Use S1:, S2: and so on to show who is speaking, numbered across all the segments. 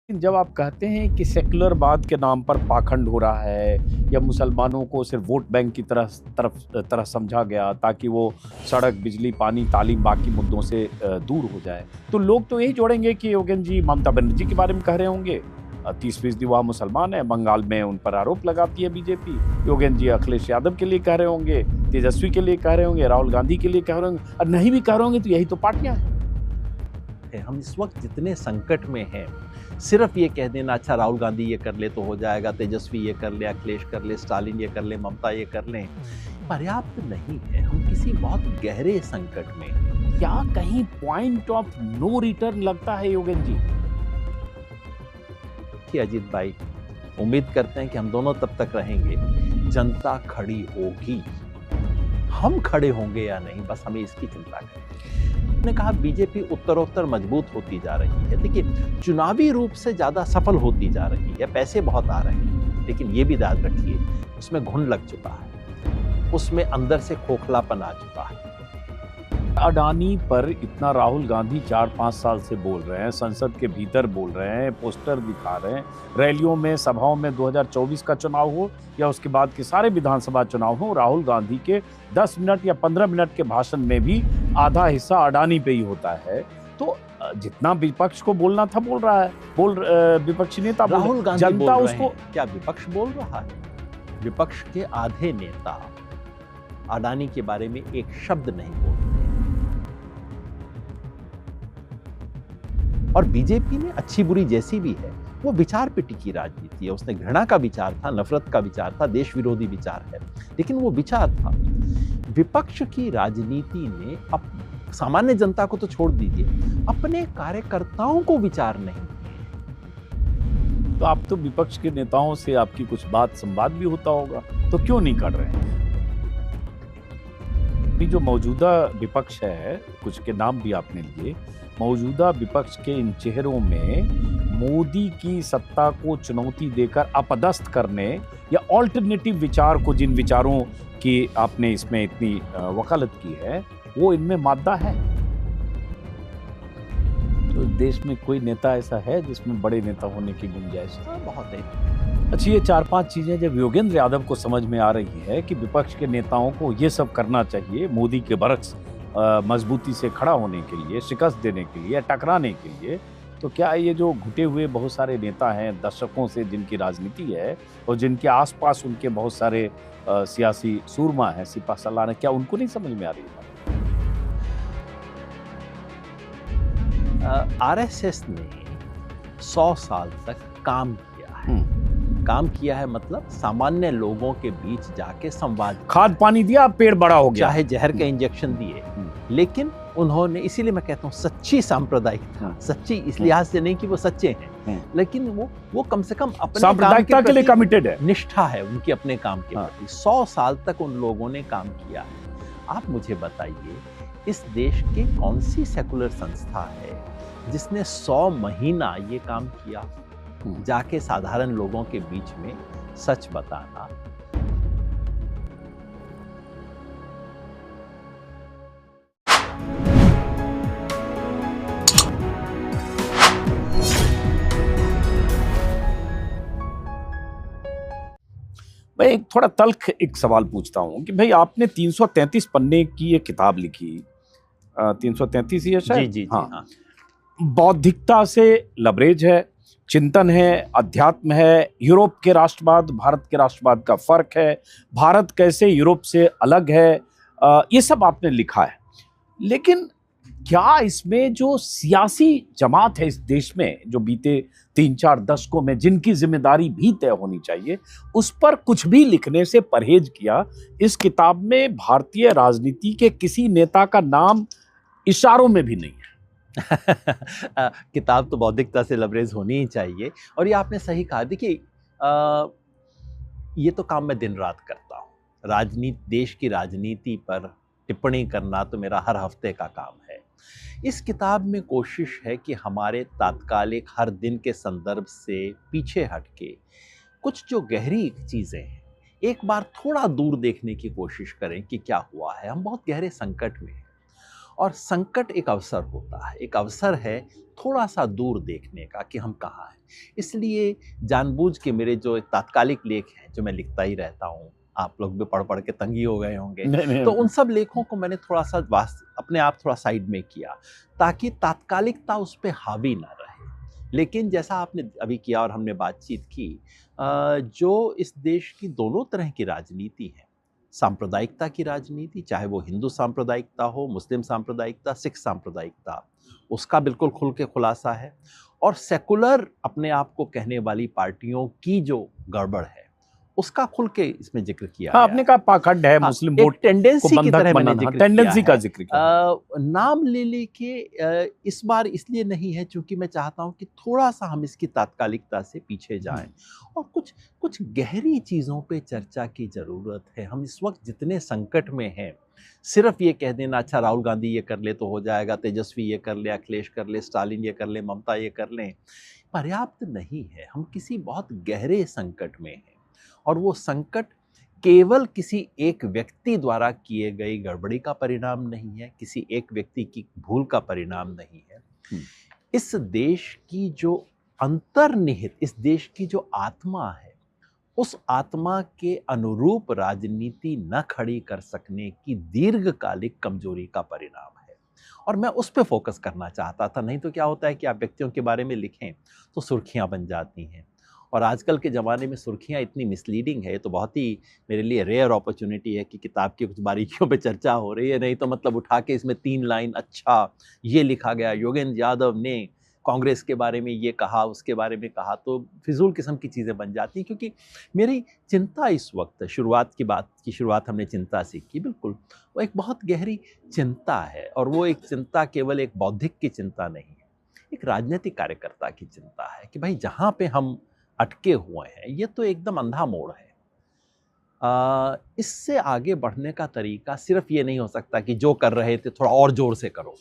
S1: जब आप कहते हैं कि सेक्युलरवाद के नाम पर पाखंड हो रहा है या मुसलमानों को सिर्फ वोट बैंक की तरह समझा गया ताकि वो सड़क, बिजली, पानी, तालीम बाकी मुद्दों से दूर हो जाए, तो लोग तो यही जोड़ेंगे कि योगेन जी ममता बनर्जी के बारे में कह रहे होंगे। 30% वहाँ मुसलमान है, बंगाल में उन पर आरोप लगाती है बीजेपी। योगेन जी अखिलेश यादव के लिए कह रहे होंगे, तेजस्वी के लिए कह रहे होंगे, राहुल गांधी के लिए कह रहे होंगे, और नहीं भी कह रहे होंगे तो यही तो पार्टियां हैं।
S2: हम इस वक्त जितने संकट में हैं, सिर्फ ये कह देना अच्छा राहुल गांधी ये कर ले तो हो जाएगा, तेजस्वी ये कर ले, अखिलेश कर ले, स्टालिन ये कर ले, ममता ये कर ले, पर्याप्त नहीं है। हम किसी बहुत गहरे संकट में हैं।
S1: क्या कहीं पॉइंट ऑफ नो रिटर्न लगता है योगेन जी?
S2: कि अजीत भाई, उम्मीद करते हैं कि हम दोनों तब तक रहेंगे, जनता खड़ी होगी। हम खड़े होंगे या नहीं, बस हमें इसकी चिंता करें। ने कहा बीजेपी उत्तरोत्तर मजबूत होती जा रही है। देखिए, चुनावी रूप से ज्यादा सफल होती जा रही है, पैसे बहुत आ रहे हैं, लेकिन ये भी याद रखिए उसमें घुन लग चुका है, उसमें अंदर से खोखलापन आ चुका है।
S1: अडानी पर इतना राहुल गांधी 4-5 साल से बोल रहे हैं, संसद के भीतर बोल रहे हैं, पोस्टर दिखा रहे हैं, रैलियों में, सभाओं में, 2024 का चुनाव हो या उसके बाद के सारे विधानसभा चुनाव हो, राहुल गांधी के 10 मिनट या 15 मिनट के भाषण में भी आधा हिस्सा अडानी पे ही होता है। तो जितना विपक्ष को बोलना था बोल रहा है, विपक्षी नेता
S2: राहुल गांधी
S1: जनता
S2: बोल
S1: उसको
S2: क्या विपक्ष बोल रहा है? विपक्ष के आधे नेता अडानी के बारे में एक शब्द नहीं बोल रहे। और बीजेपी ने अच्छी बुरी जैसी भी है, वो विचार पे टिकी राजनीति है। उसने घृणा का विचार था, नफरत का विचार था, देश विरोधी विचार है, लेकिन वो विचार था। विपक्ष की राजनीति ने अब सामान्य जनता को तो छोड़ दीजिए, अपने कार्यकर्ताओं को विचार नहीं।
S1: तो आप तो विपक्ष के नेताओं से आपकी कुछ बात संवाद भी होता होगा, तो क्यों नहीं कर रहे हैं? जो मौजूदा विपक्ष है, कुछ के नाम भी आपने लिए, मौजूदा विपक्ष के इन चेहरों में मोदी की सत्ता को चुनौती देकर अपदस्थ करने या ऑल्टरनेटिव विचार को, जिन विचारों की आपने इसमें इतनी वकालत की है, वो इनमें मादा है। तो देश में कोई नेता ऐसा है जिसमें बड़े नेता होने की गुंजाइश है?
S2: बहुत है।
S1: अच्छा, ये 4-5 चीजें जब योगेंद्र यादव को समझ में आ रही है कि विपक्ष के नेताओं को ये सब करना चाहिए मोदी के बरक्स मजबूती से खड़ा होने के लिए, शिकस्त देने के लिए, टकराने के लिए, तो क्या ये जो घुटे हुए बहुत सारे नेता हैं, दशकों से जिनकी राजनीति है और जिनके आसपास उनके बहुत सारे सियासी सूरमा हैं, सिपा सलार हैं, क्या उनको नहीं समझ में आ रही है?
S2: आरएसएस ने 100 साल तक काम किया है। काम किया है मतलब सामान्य लोगों के बीच जाके संवाद,
S1: खाद पानी दिया, पेड़ बड़ा हो गया,
S2: चाहे जहर के इंजेक्शन दिए, लेकिन उन्होंने, इसीलिए मैं कहता हूँ सच्ची सांप्रदायिकता, सच्ची इस लिहाज से नहीं कि वो सच्चे हैं, लेकिन वो कम से कम अपने
S1: सांप्रदायिकता के लिए कमिटेड है,
S2: निष्ठा है उनकी अपने काम के प्रति। 100 साल तक उन लोगों ने काम किया है। आप मुझे बताइए, इस देश की कौन सी सेकुलर संस्था है जिसने 100 महीना ये काम किया, जाके साधारण लोगों के बीच में सच बताना।
S1: मैं एक थोड़ा तल्ख एक सवाल पूछता हूं कि भाई आपने 333 पन्ने की एक किताब लिखी, 333 ही है शायद?
S2: जी,
S1: हाँ। बौद्धिकता से लबरेज है, चिंतन है, अध्यात्म है, यूरोप के राष्ट्रवाद, भारत के राष्ट्रवाद का फर्क है, भारत कैसे यूरोप से अलग है, ये सब आपने लिखा है। लेकिन क्या इसमें जो सियासी जमात है इस देश में, जो बीते 3-4 दशकों में जिनकी जिम्मेदारी भी तय होनी चाहिए, उस पर कुछ भी लिखने से परहेज किया? इस किताब में भारतीय राजनीति के किसी नेता का नाम इशारों में भी नहीं है।
S2: किताब तो बौद्धिकता से लबरेज होनी ही चाहिए, और ये आपने सही कहा। देखिए, ये तो काम मैं दिन रात करता हूँ। राजनीति, देश की राजनीति पर टिप्पणी करना तो मेरा हर हफ्ते का काम है। इस किताब में कोशिश है कि हमारे तात्कालिक हर दिन के संदर्भ से पीछे हटके कुछ जो गहरी चीज़ें हैं, एक बार थोड़ा दूर देखने की कोशिश करें कि क्या हुआ है। हम बहुत गहरे संकट में हैं, और संकट एक अवसर होता है, एक अवसर है थोड़ा सा दूर देखने का कि हम कहाँ हैं। इसलिए जानबूझ के मेरे जो तात्कालिक लेख हैं, जो मैं लिखता ही रहता हूँ, आप लोग भी पढ़ पढ़ के तंग ही हो गए होंगे,
S1: नहीं नहीं
S2: तो उन सब लेखों को मैंने थोड़ा सा अपने आप थोड़ा साइड में किया, ताकि तात्कालिकता उस पे हावी ना रहे। लेकिन जैसा आपने अभी किया और हमने बातचीत की, जो इस देश की दोनों तरह की राजनीति है, सांप्रदायिकता की राजनीति, चाहे वो हिंदू सांप्रदायिकता हो, मुस्लिम सांप्रदायिकता, सिख सांप्रदायिकता, उसका बिल्कुल खुल के खुलासा है। और सेकुलर अपने आप को कहने वाली पार्टियों की जो गड़बड़ है, उसका खुल के इसमें जिक्र किया
S1: हाँ,
S2: गया
S1: आपने
S2: है।
S1: कहा पाखंड है,
S2: हाँ,
S1: मुस्लिम
S2: एक
S1: वोट को
S2: टेंडेंसी की
S1: बंधक
S2: तरह मैंने
S1: बनाना,
S2: जिक्र
S1: टेंडेंसी
S2: किया
S1: का
S2: है।
S1: जिक्र किया।
S2: नाम ले लेके इस बार इसलिए नहीं है, चूंकि मैं चाहता हूं कि थोड़ा सा हम इसकी तात्कालिकता से पीछे जाएं और कुछ कुछ गहरी चीजों पे चर्चा की जरूरत है। हम इस वक्त जितने संकट में हैं, सिर्फ ये कह देना अच्छा राहुल गांधी ये कर ले तो हो जाएगा, तेजस्वी ये कर ले, अखिलेश कर ले, स्टालिन ये कर ले, ममता ये कर ले, पर्याप्त नहीं है। हम किसी बहुत गहरे संकट में हैं और वो संकट केवल किसी एक व्यक्ति द्वारा किए गई गड़बड़ी का परिणाम नहीं है, किसी एक व्यक्ति की भूल का परिणाम नहीं है। इस देश की जो अंतर्निहित, इस देश की जो आत्मा है, उस आत्मा के अनुरूप राजनीति न खड़ी कर सकने की दीर्घकालिक कमजोरी का परिणाम है। और मैं उस पे फोकस करना चाहता था। नहीं तो क्या होता है कि आप व्यक्तियों के बारे में लिखें तो सुर्खियां बन जाती हैं, और आजकल के ज़माने में सुर्खियां इतनी मिसलीडिंग है, तो बहुत ही मेरे लिए रेयर अपॉर्चुनिटी है कि किताब की कुछ बारीकियों पे चर्चा हो रही है। नहीं तो मतलब उठा के इसमें 3 लाइन, अच्छा ये लिखा गया, योगेंद्र यादव ने कांग्रेस के बारे में ये कहा, उसके बारे में कहा, तो फिजूल किस्म की चीज़ें बन जाती हैं। क्योंकि मेरी चिंता इस वक्त, शुरुआत हमने चिंता से की, बिल्कुल वो एक बहुत गहरी चिंता है, और वो एक चिंता केवल एक बौद्धिक की चिंता नहीं है, एक राजनीतिक कार्यकर्ता की चिंता है कि भाई जहाँ पे हम अटके हुए हैं, ये तो एकदम अंधा मोड़ है। इससे आगे बढ़ने का तरीका सिर्फ ये नहीं हो सकता कि जो कर रहे थे थोड़ा और जोर से करो।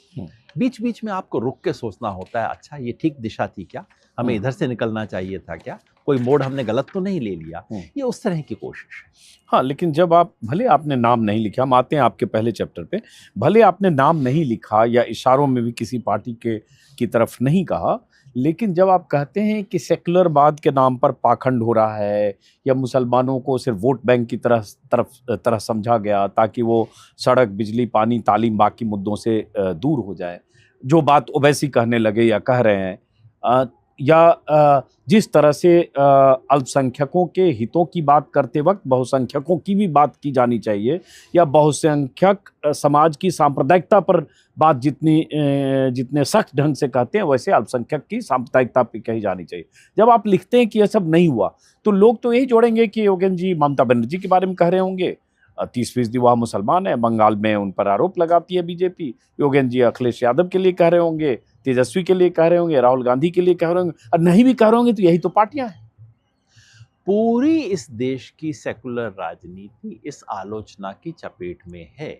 S2: बीच बीच में आपको रुक के सोचना होता है, अच्छा ये ठीक दिशा थी क्या, हमें इधर से निकलना चाहिए था क्या, कोई मोड़ हमने गलत तो नहीं ले लिया। ये उस तरह की कोशिश है।
S1: हाँ, लेकिन जब आप, भले आपने नाम नहीं लिखा, हम आते हैं आपके पहले चैप्टर पे, भले आपने नाम नहीं लिखा या इशारों में भी किसी पार्टी की तरफ नहीं कहा, लेकिन जब आप कहते हैं कि सेकुलरवाद के नाम पर पाखंड हो रहा है या मुसलमानों को सिर्फ वोट बैंक की तरह समझा गया ताकि वो सड़क, बिजली, पानी, तालीम, बाकी मुद्दों से दूर हो जाए, जो बात ओवैसी कहने लगे या कह रहे हैं, या जिस तरह से अल्पसंख्यकों के हितों की बात करते वक्त बहुसंख्यकों की भी बात की जानी चाहिए, या बहुसंख्यक समाज की सांप्रदायिकता पर बात जितने सख्त ढंग से कहते हैं, वैसे अल्पसंख्यक की सांप्रदायिकता पे कही जानी चाहिए। जब आप लिखते हैं कि यह सब नहीं हुआ, तो लोग तो यही जोड़ेंगे कि योगेंद्र जी ममता बनर्जी के बारे में कह रहे होंगे, 30% वह मुसलमान है, बंगाल में उन पर आरोप लगाती है बीजेपी। योगेंद्र जी अखिलेश यादव के लिए कह रहे होंगे, तेजस्वी के लिए कह रहे होंगे, राहुल गांधी के लिए कह रहे होंगे, और नहीं भी कह रहे होंगे तो यही तो पार्टियां हैं।
S2: पूरी इस देश की सेकुलर राजनीति इस आलोचना की चपेट में है,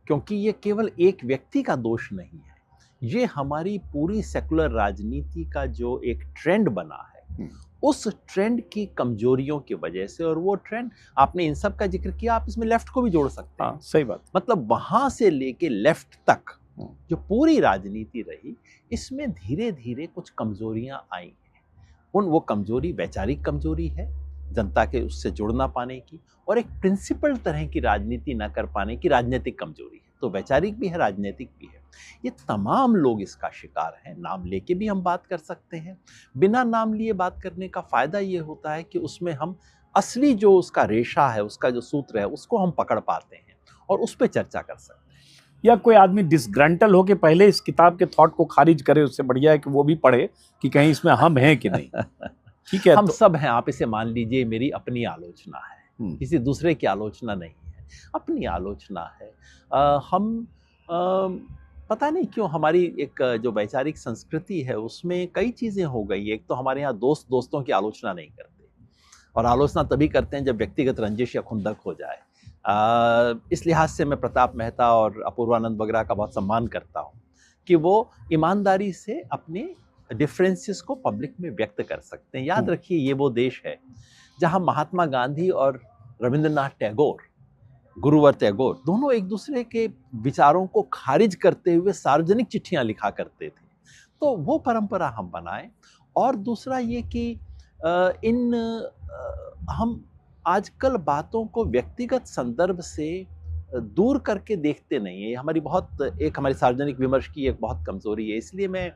S2: क्योंकि ये केवल एक व्यक्ति का दोष नहीं है, ये हमारी पूरी सेकुलर राजनीति का जो एक ट्रेंड बना है, उस ट्रेंड की कमजोरियों की वजह से। और वो ट्रेंड, आपने इन सब का जिक्र किया, आप इसमें लेफ्ट को भी जोड़ सकते हैं।
S1: हाँ, सही बात।
S2: मतलब वहां से लेके लेफ्ट तक जो पूरी राजनीति रही, इसमें धीरे धीरे कुछ कमजोरियां आई हैं। वो कमजोरी वैचारिक कमजोरी है, जनता के उससे जुड़ ना पाने की, और एक प्रिंसिपल तरह की राजनीति ना कर पाने की राजनीतिक कमजोरी है। तो वैचारिक भी है, राजनीतिक भी है। ये तमाम लोग इसका शिकार हैं। नाम लेके भी हम बात कर सकते हैं, बिना नाम लिए बात करने का फायदा ये होता है कि उसमें हम असली जो उसका रेशा है, उसका जो सूत्र है, उसको हम पकड़ पाते हैं और उस पर चर्चा कर सकते हैं।
S1: या कोई आदमी डिसग्रंटल हो के पहले इस किताब के थॉट को खारिज करे, उससे बढ़िया है कि वो भी पढ़े कि कहीं इसमें हम हैं कि नहीं। ठीक है,
S2: हम
S1: तो
S2: सब हैं। आप इसे मान लीजिए मेरी अपनी आलोचना है, किसी दूसरे की आलोचना नहीं है, अपनी आलोचना है। हम पता नहीं क्यों हमारी एक जो वैचारिक संस्कृति है उसमें कई चीज़ें हो गई। एक तो हमारे यहाँ दोस्तों की आलोचना नहीं करते, और आलोचना तभी करते हैं जब व्यक्तिगत रंजिश या खुंदक हो जाए। इस लिहाज से मैं प्रताप मेहता और अपूर्वानंद वगैरह का बहुत सम्मान करता हूँ कि वो ईमानदारी से अपने डिफरेंसेस को पब्लिक में व्यक्त कर सकते हैं। याद रखिए, ये वो देश है जहाँ महात्मा गांधी और रविंद्रनाथ टैगोर गुरुवर टैगोर, दोनों एक दूसरे के विचारों को खारिज करते हुए सार्वजनिक चिट्ठियां लिखा करते थे। तो वो परंपरा हम बनाएं। और दूसरा ये कि हम आजकल बातों को व्यक्तिगत संदर्भ से दूर करके देखते नहीं है। ये हमारी सार्वजनिक विमर्श की एक बहुत कमजोरी है। इसलिए मैं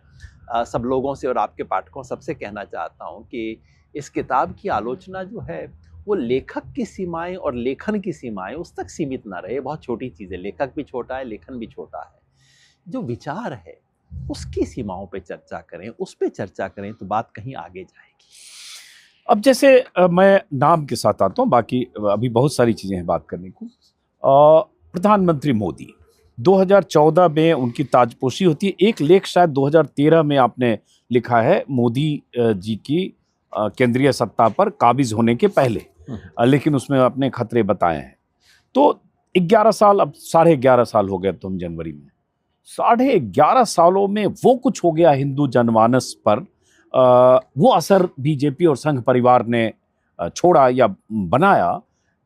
S2: सब लोगों से और आपके पाठकों सबसे कहना चाहता हूँ कि इस किताब की आलोचना जो है वो लेखक की सीमाएं और लेखन की सीमाएं उस तक सीमित ना रहे। बहुत छोटी चीज़ है, लेखक भी छोटा है, लेखन भी छोटा है। जो विचार है उसकी सीमाओं पे चर्चा करें, उस पे चर्चा करें तो बात कहीं आगे जाएगी।
S1: अब जैसे मैं नाम के साथ आता हूँ, बाकी अभी बहुत सारी चीज़ें हैं बात करने को। प्रधानमंत्री मोदी 2014 में उनकी ताजपोशी होती है। एक लेख शायद 2013 में आपने लिखा है मोदी जी की केंद्रीय सत्ता पर काबिज होने के पहले, लेकिन उसमें अपने खतरे बताए हैं। तो 11 साल, अब 11.5 साल हो गए तुम जनवरी में, 11.5 सालों में वो कुछ हो गया हिंदू जनमानस पर, वो असर बीजेपी और संघ परिवार ने छोड़ा या बनाया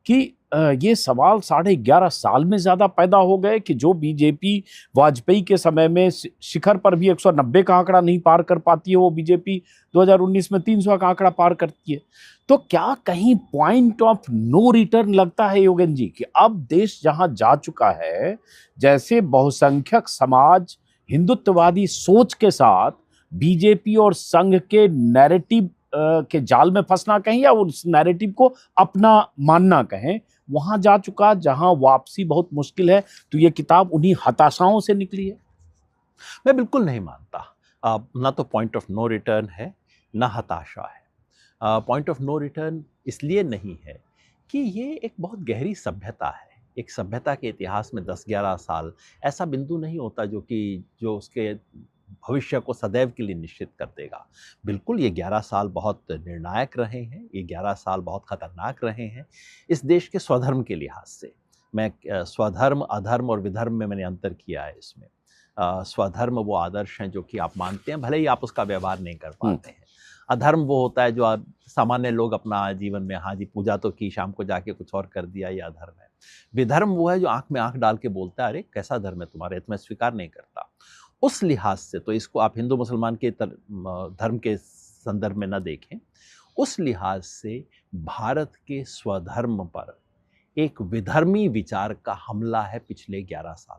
S1: कि ये सवाल 11.5 साल में ज्यादा पैदा हो गए कि जो बीजेपी वाजपेयी के समय में शिखर पर भी 190 का आंकड़ा नहीं पार कर पाती है, वो बीजेपी 2019 में 300 का आंकड़ा पार करती है। तो क्या कहीं पॉइंट ऑफ नो रिटर्न लगता है योगेन जी कि अब देश जहां जा चुका है, जैसे बहुसंख्यक समाज हिंदुत्ववादी सोच के साथ बीजेपी और संघ के नैरेटिव के जाल में फंसना कहें या उस नैरेटिव को अपना मानना कहें, वहां जा चुका जहां वापसी बहुत मुश्किल है। तो ये किताब उन्हीं हताशाओं से निकली है।
S2: मैं बिल्कुल नहीं मानता। ना तो पॉइंट ऑफ नो रिटर्न है, ना हताशा है। पॉइंट ऑफ नो रिटर्न इसलिए नहीं है कि ये एक बहुत गहरी सभ्यता है। एक सभ्यता के इतिहास में 10-11 साल ऐसा बिंदु नहीं होता जो उसके भविष्य को सदैव के लिए निश्चित कर देगा। बिल्कुल ये 11 साल बहुत निर्णायक रहे हैं, ये 11 साल बहुत खतरनाक रहे हैं इस देश के स्वधर्म के लिहाज से। मैं स्वधर्म, अधर्म और विधर्म में मैंने अंतर किया है इसमें। स्वधर्म वो आदर्श हैं जो कि आप मानते हैं, भले ही आप उसका व्यवहार नहीं कर पाते हैं। अधर्म वो होता है जो आप सामान्य लोग अपना जीवन में, हाँ जी पूजा तो की, शाम को जाके कुछ और कर दिया, ये अधर्म है। विधर्म वो है जो आंख में आंख डाल के बोलता है, अरे कैसा धर्म है तुम्हारा, तो मैं स्वीकार नहीं करता। उस लिहाज से तो इसको आप हिंदू मुसलमान के धर्म के संदर्भ में न देखें। उस लिहाज से भारत के स्वधर्म पर एक विधर्मी विचार का हमला है पिछले 11 साल,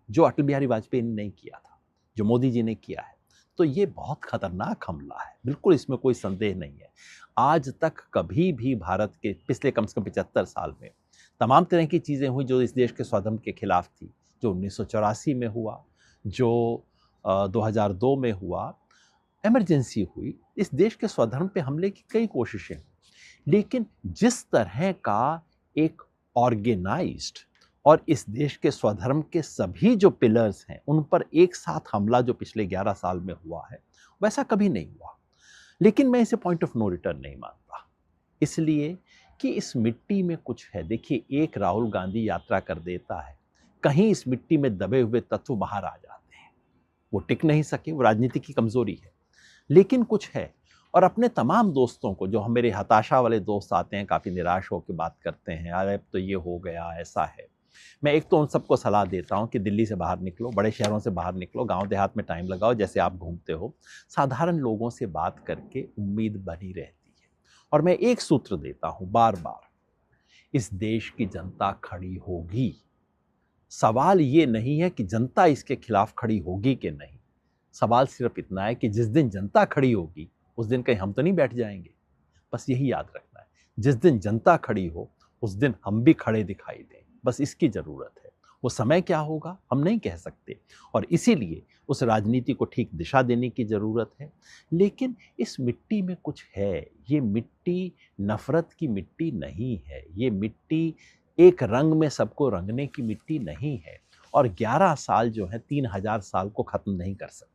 S2: जो अटल बिहारी वाजपेयी ने नहीं किया था, जो मोदी जी ने किया है। तो ये बहुत खतरनाक हमला है, बिल्कुल इसमें कोई संदेह नहीं है। आज तक कभी भी भारत के पिछले कम से कम 75 साल में तमाम तरह की चीज़ें हुई जो इस देश के स्वधर्म के खिलाफ थी। जो 1984 में हुआ, जो 2002 में हुआ, इमरजेंसी हुई, इस देश के स्वधर्म पे हमले की कई कोशिशें, लेकिन जिस तरह का एक ऑर्गेनाइज्ड और इस देश के स्वधर्म के सभी जो पिलर्स हैं उन पर एक साथ हमला जो पिछले 11 साल में हुआ है, वैसा कभी नहीं हुआ। लेकिन मैं इसे पॉइंट ऑफ नो रिटर्न नहीं मानता, इसलिए कि इस मिट्टी में कुछ है। देखिए, एक राहुल गांधी यात्रा कर देता है, कहीं इस मिट्टी में दबे हुए तत्व बाहर आ जाते हैं, वो टिक नहीं सके, वो राजनीति की कमजोरी है। लेकिन कुछ है, और अपने तमाम दोस्तों को, जो हम मेरे हताशा वाले दोस्त आते हैं, काफ़ी निराश होकर बात करते हैं, अरे अब तो ये हो गया, ऐसा है, मैं एक तो उन सबको सलाह देता हूँ कि दिल्ली से बाहर निकलो, बड़े शहरों से बाहर निकलो, गांव देहात में टाइम लगाओ, जैसे आप घूमते हो, साधारण लोगों से बात करके उम्मीद बनी रहती है। और मैं एक सूत्र देता हूँ बार बार, इस देश की जनता खड़ी होगी। सवाल ये नहीं है कि जनता इसके खिलाफ खड़ी होगी कि नहीं, सवाल सिर्फ इतना है कि जिस दिन जनता खड़ी होगी उस दिन कहीं हम तो नहीं बैठ जाएंगे। बस यही याद रखना है, जिस दिन जनता खड़ी हो उस दिन हम भी खड़े दिखाई दें, बस इसकी ज़रूरत है। वो समय क्या होगा हम नहीं कह सकते, और इसीलिए उस राजनीति को ठीक दिशा देने की ज़रूरत है। लेकिन इस मिट्टी में कुछ है, ये मिट्टी नफ़रत की मिट्टी नहीं है, ये मिट्टी एक रंग में सबको रंगने की मिट्टी नहीं है, और 11 साल जो है 3000 साल को ख़त्म नहीं कर सकते।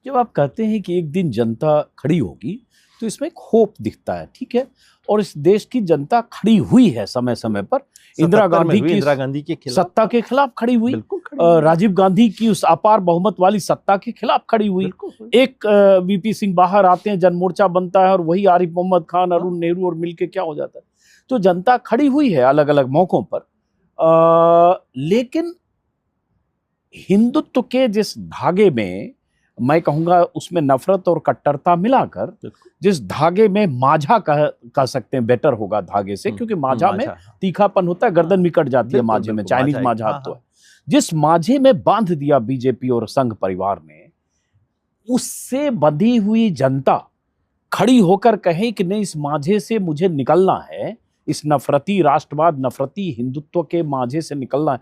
S1: जब आप कहते हैं कि एक दिन जनता खड़ी होगी, तो इसमें एक होप दिखता है, ठीक है, और इस देश की जनता खड़ी हुई है समय समय पर। इंदिरा गांधी की सत्ता के खिलाफ खड़ी हुई, राजीव गांधी की उस अपार बहुमत वाली सत्ता के खिलाफ खड़ी हुई। एक वीपी सिंह बाहर आते हैं, जनमोर्चा बनता है, और वही आरिफ मोहम्मद खान, अरुण नेहरू और मिलके क्या हो जाता है। तो जनता खड़ी हुई है अलग अलग मौकों पर, लेकिन हिंदुत्व के जिस धागे में, मैं कहूंगा उसमें नफरत और कट्टरता मिलाकर, जिस धागे में माझा कह सकते हैं, बेटर होगा धागे से, क्योंकि माझा में तीखापन होता है, गर्दन भी कट जाती है माझे में, चाइनीज माझा तो है। जिस माझे में बांध दिया बीजेपी और संघ परिवार ने, उससे बंधी हुई जनता खड़ी होकर कहे कि नहीं, इस माझे से मुझे निकलना है, इस नफरती राष्ट्रवाद, नफरती हिंदुत्व के माझे से निकलना है,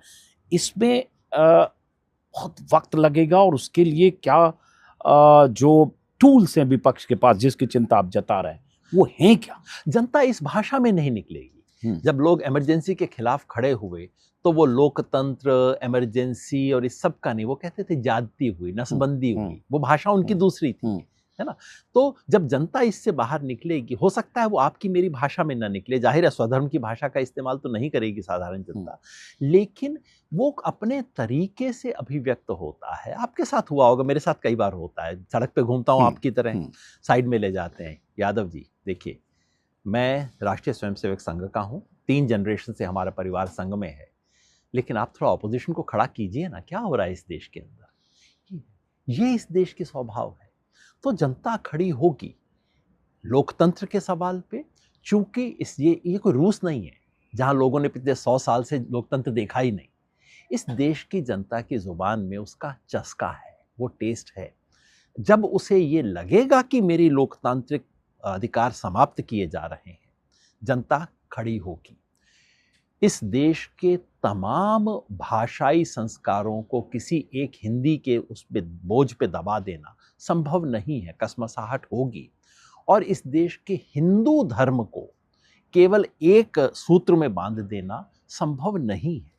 S1: इसमें बहुत वक्त लगेगा। और उसके लिए क्या जो टूल्स हैं विपक्ष के पास, जिसकी चिंता आप जता रहे हैं, वो हैं क्या?
S2: जनता इस भाषा में नहीं निकलेगी। जब लोग इमरजेंसी के खिलाफ खड़े हुए तो वो लोकतंत्र, इमरजेंसी और इस सब का नहीं, वो कहते थे जाती हुई, नसबंदी हुई, वो भाषा उनकी दूसरी थी, है ना। तो जब जनता इससे बाहर निकलेगी, हो सकता है वो आपकी मेरी भाषा में ना निकले, जाहिर है स्वधर्म की भाषा का इस्तेमाल तो नहीं करेगी साधारण जनता, लेकिन वो अपने तरीके से अभिव्यक्त होता है। आपके साथ हुआ होगा, मेरे साथ कई बार होता है, सड़क पे घूमता हूँ आपकी तरह, साइड में ले जाते हैं, यादव जी देखिए, मैं राष्ट्रीय स्वयंसेवक संघ का हूँ, 3 जनरेशन से हमारा परिवार संघ में है, लेकिन आप थोड़ा ऑपोजिशन को खड़ा कीजिए ना, क्या हो रहा है इस देश के अंदर, ये इस देश की स्वभाव है। तो जनता खड़ी होगी लोकतंत्र के सवाल पे, चूंकि ये कोई रूस नहीं है जहां लोगों ने पिछले 100 साल से लोकतंत्र देखा ही नहीं। इस देश की जनता की जुबान में उसका चस्का है, वो टेस्ट है। जब उसे ये लगेगा कि मेरी लोकतांत्रिक अधिकार समाप्त किए जा रहे हैं, जनता खड़ी होगी। इस देश के तमाम भाषाई संस्कारों को किसी एक हिंदी के उस पे बोझ पे दबा देना संभव नहीं है, कसमसाहट होगी। और इस देश के हिंदू धर्म को केवल एक सूत्र में बांध देना संभव नहीं है।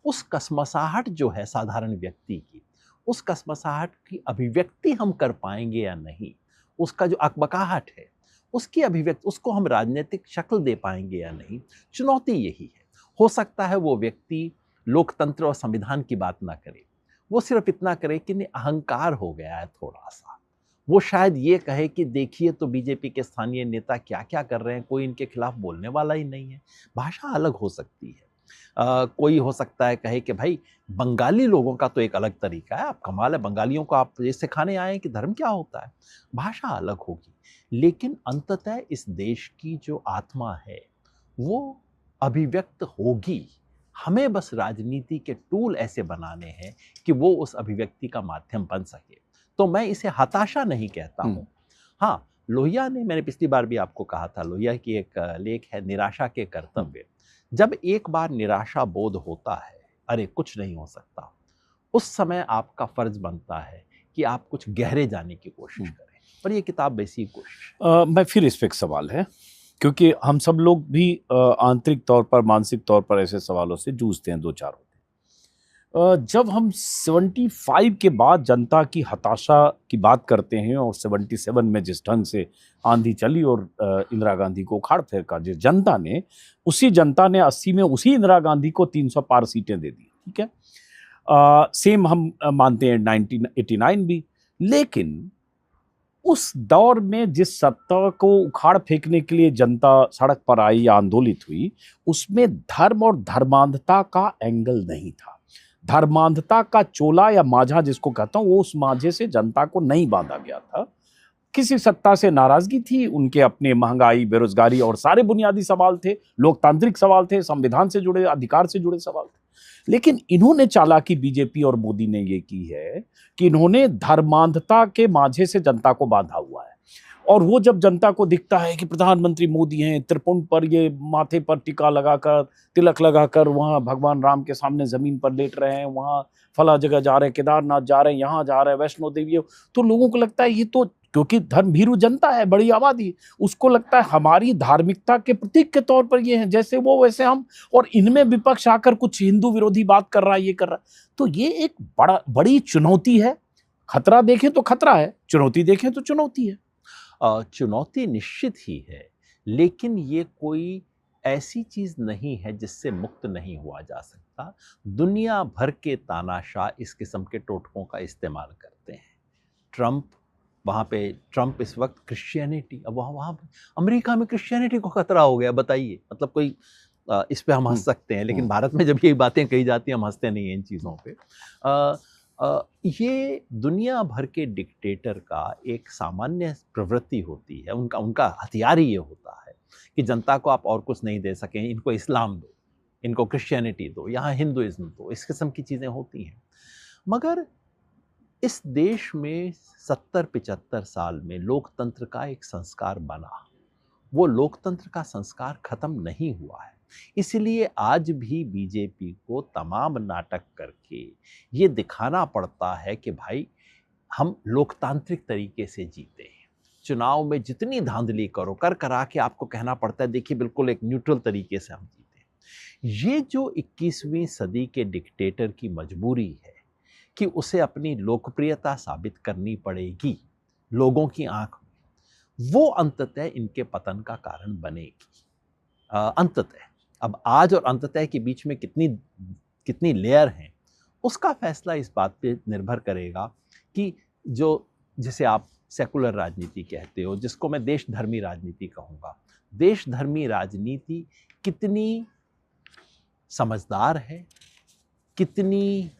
S2: उस कसमसाहट जो है साधारण व्यक्ति की, उस कसमसाहट की अभिव्यक्ति हम कर पाएंगे या नहीं, उसका जो अकबकाहट है उसकी अभिव्यक्ति, उसको हम राजनीतिक शक्ल दे पाएंगे या नहीं, चुनौती यही है। हो सकता है वो व्यक्ति लोकतंत्र और संविधान की बात ना करे, वो सिर्फ इतना करे कि नहीं, अहंकार हो गया है थोड़ा सा, वो शायद ये कहे कि देखिए तो बीजेपी के स्थानीय नेता क्या क्या कर रहे हैं, कोई इनके खिलाफ बोलने वाला ही नहीं है। भाषा अलग हो सकती है। कोई हो सकता है कहे कि भाई बंगाली लोगों का तो एक अलग तरीका है, आप कमाल है, बंगालियों को आप ये सिखाने आए हैं कि धर्म क्या होता है। भाषा अलग होगी, लेकिन अंततः इस देश की जो आत्मा है वो अभिव्यक्त होगी। हमें बस राजनीति के टूल ऐसे बनाने हैं कि वो उस अभिव्यक्ति का माध्यम बन सके। तो मैं इसे हताशा नहीं कहता हूँ। हाँ, लोहिया ने, मैंने पिछली बार भी आपको कहा था, लोहिया की एक लेख है निराशा के कर्तव्य। जब एक बार निराशा बोध होता है, अरे कुछ नहीं हो सकता, उस समय आपका फर्ज बनता है कि आप कुछ गहरे जाने की कोशिश करें। और ये किताब वैसी कोशिश।
S1: मैं फिर इस पे एक सवाल है, क्योंकि हम सब लोग भी आंतरिक तौर पर, मानसिक तौर पर ऐसे सवालों से जूझते हैं, 2-4 होते हैं। जब हम 75 के बाद जनता की हताशा की बात करते हैं, और 77 में जिस ढंग से आंधी चली और इंदिरा गांधी को उखाड़ फेंका जिस जनता ने, उसी जनता ने 80 में उसी इंदिरा गांधी को 300 पार सीटें दे दी, ठीक है। सेम हम मानते हैं 1989 भी। लेकिन उस दौर में जिस सत्ता को उखाड़ फेंकने के लिए जनता सड़क पर आई या आंदोलित हुई, उसमें धर्म और धर्मांधता का एंगल नहीं था। धर्मांधता का चोला या माझा जिसको कहता हूं, वो उस माझे से जनता को नहीं बांधा गया था। किसी सत्ता से नाराजगी थी, उनके अपने महंगाई, बेरोजगारी और सारे बुनियादी सवाल थे, लोकतांत्रिक सवाल थे, संविधान से जुड़े, अधिकार से जुड़े सवाल थे। लेकिन इन्होंने चालाकी, बीजेपी और मोदी ने ये की है कि इन्होंने धर्मांधता के माझे से जनता को बांधा हुआ है। और वो जब जनता को दिखता है कि प्रधानमंत्री मोदी हैं, त्रिपुंड पर ये माथे पर टीका लगाकर, तिलक लगाकर वहाँ भगवान राम के सामने जमीन पर लेट रहे हैं, वहाँ फला जगह जा रहे हैं, केदारनाथ जा रहे हैं, यहाँ जा रहे हैं, वैष्णो देवी, तो लोगों को लगता है ये तो, क्योंकि धर्मभीरू जनता है, बड़ी आबादी, उसको लगता है हमारी धार्मिकता के प्रतीक के तौर पर ये है, जैसे वो वैसे हम, और इनमें विपक्ष आकर कुछ हिंदू विरोधी बात कर रहा है, ये कर रहा है। तो ये एक बड़ी चुनौती है। खतरा देखें तो खतरा है, चुनौती देखें तो चुनौती है।
S2: चुनौती निश्चित ही है, लेकिन ये कोई ऐसी चीज नहीं है जिससे मुक्त नहीं हुआ जा सकता। दुनिया भर के तानाशाह इस किस्म के टोटकों का इस्तेमाल करते हैं। ट्रंप इस वक्त क्रिश्चियनिटी, अब वहाँ अमेरिका में क्रिश्चियनिटी को खतरा हो गया, बताइए, मतलब कोई इस पे हम हंस सकते हैं, लेकिन भारत में जब ये बातें कही जाती हैं हम हंसते नहीं हैं इन चीज़ों पे। ये दुनिया भर के डिक्टेटर का एक सामान्य प्रवृत्ति होती है, उनका उनका हथियार ही ये होता है कि जनता को आप और कुछ नहीं दे सकें, इनको इस्लाम दो, इनको क्रिश्चियनिटी दो, यहाँ हिंदुइज्म दो, इस किस्म की चीज़ें होती हैं। मगर इस देश में 70-75 साल में लोकतंत्र का एक संस्कार बना, वो लोकतंत्र का संस्कार खत्म नहीं हुआ है। इसलिए आज भी बीजेपी को तमाम नाटक करके ये दिखाना पड़ता है कि भाई हम लोकतांत्रिक तरीके से जीते हैं। चुनाव में जितनी धांधली करो, कर करा के आपको कहना पड़ता है देखिए बिल्कुल एक न्यूट्रल तरीके से हम जीते हैं। ये जो 21वीं सदी के डिक्टेटर की मजबूरी है कि उसे अपनी लोकप्रियता साबित करनी पड़ेगी लोगों की आंख में, वो अंततः इनके पतन का कारण बनेगी। अंततः अब आज और अंततः के बीच में कितनी लेयर हैं, उसका फैसला इस बात पे निर्भर करेगा कि जिसे आप सेकुलर राजनीति कहते हो, जिसको मैं देशधर्मी राजनीति कहूँगा, देशधर्मी राजनीति कितनी समझदार है, कितनी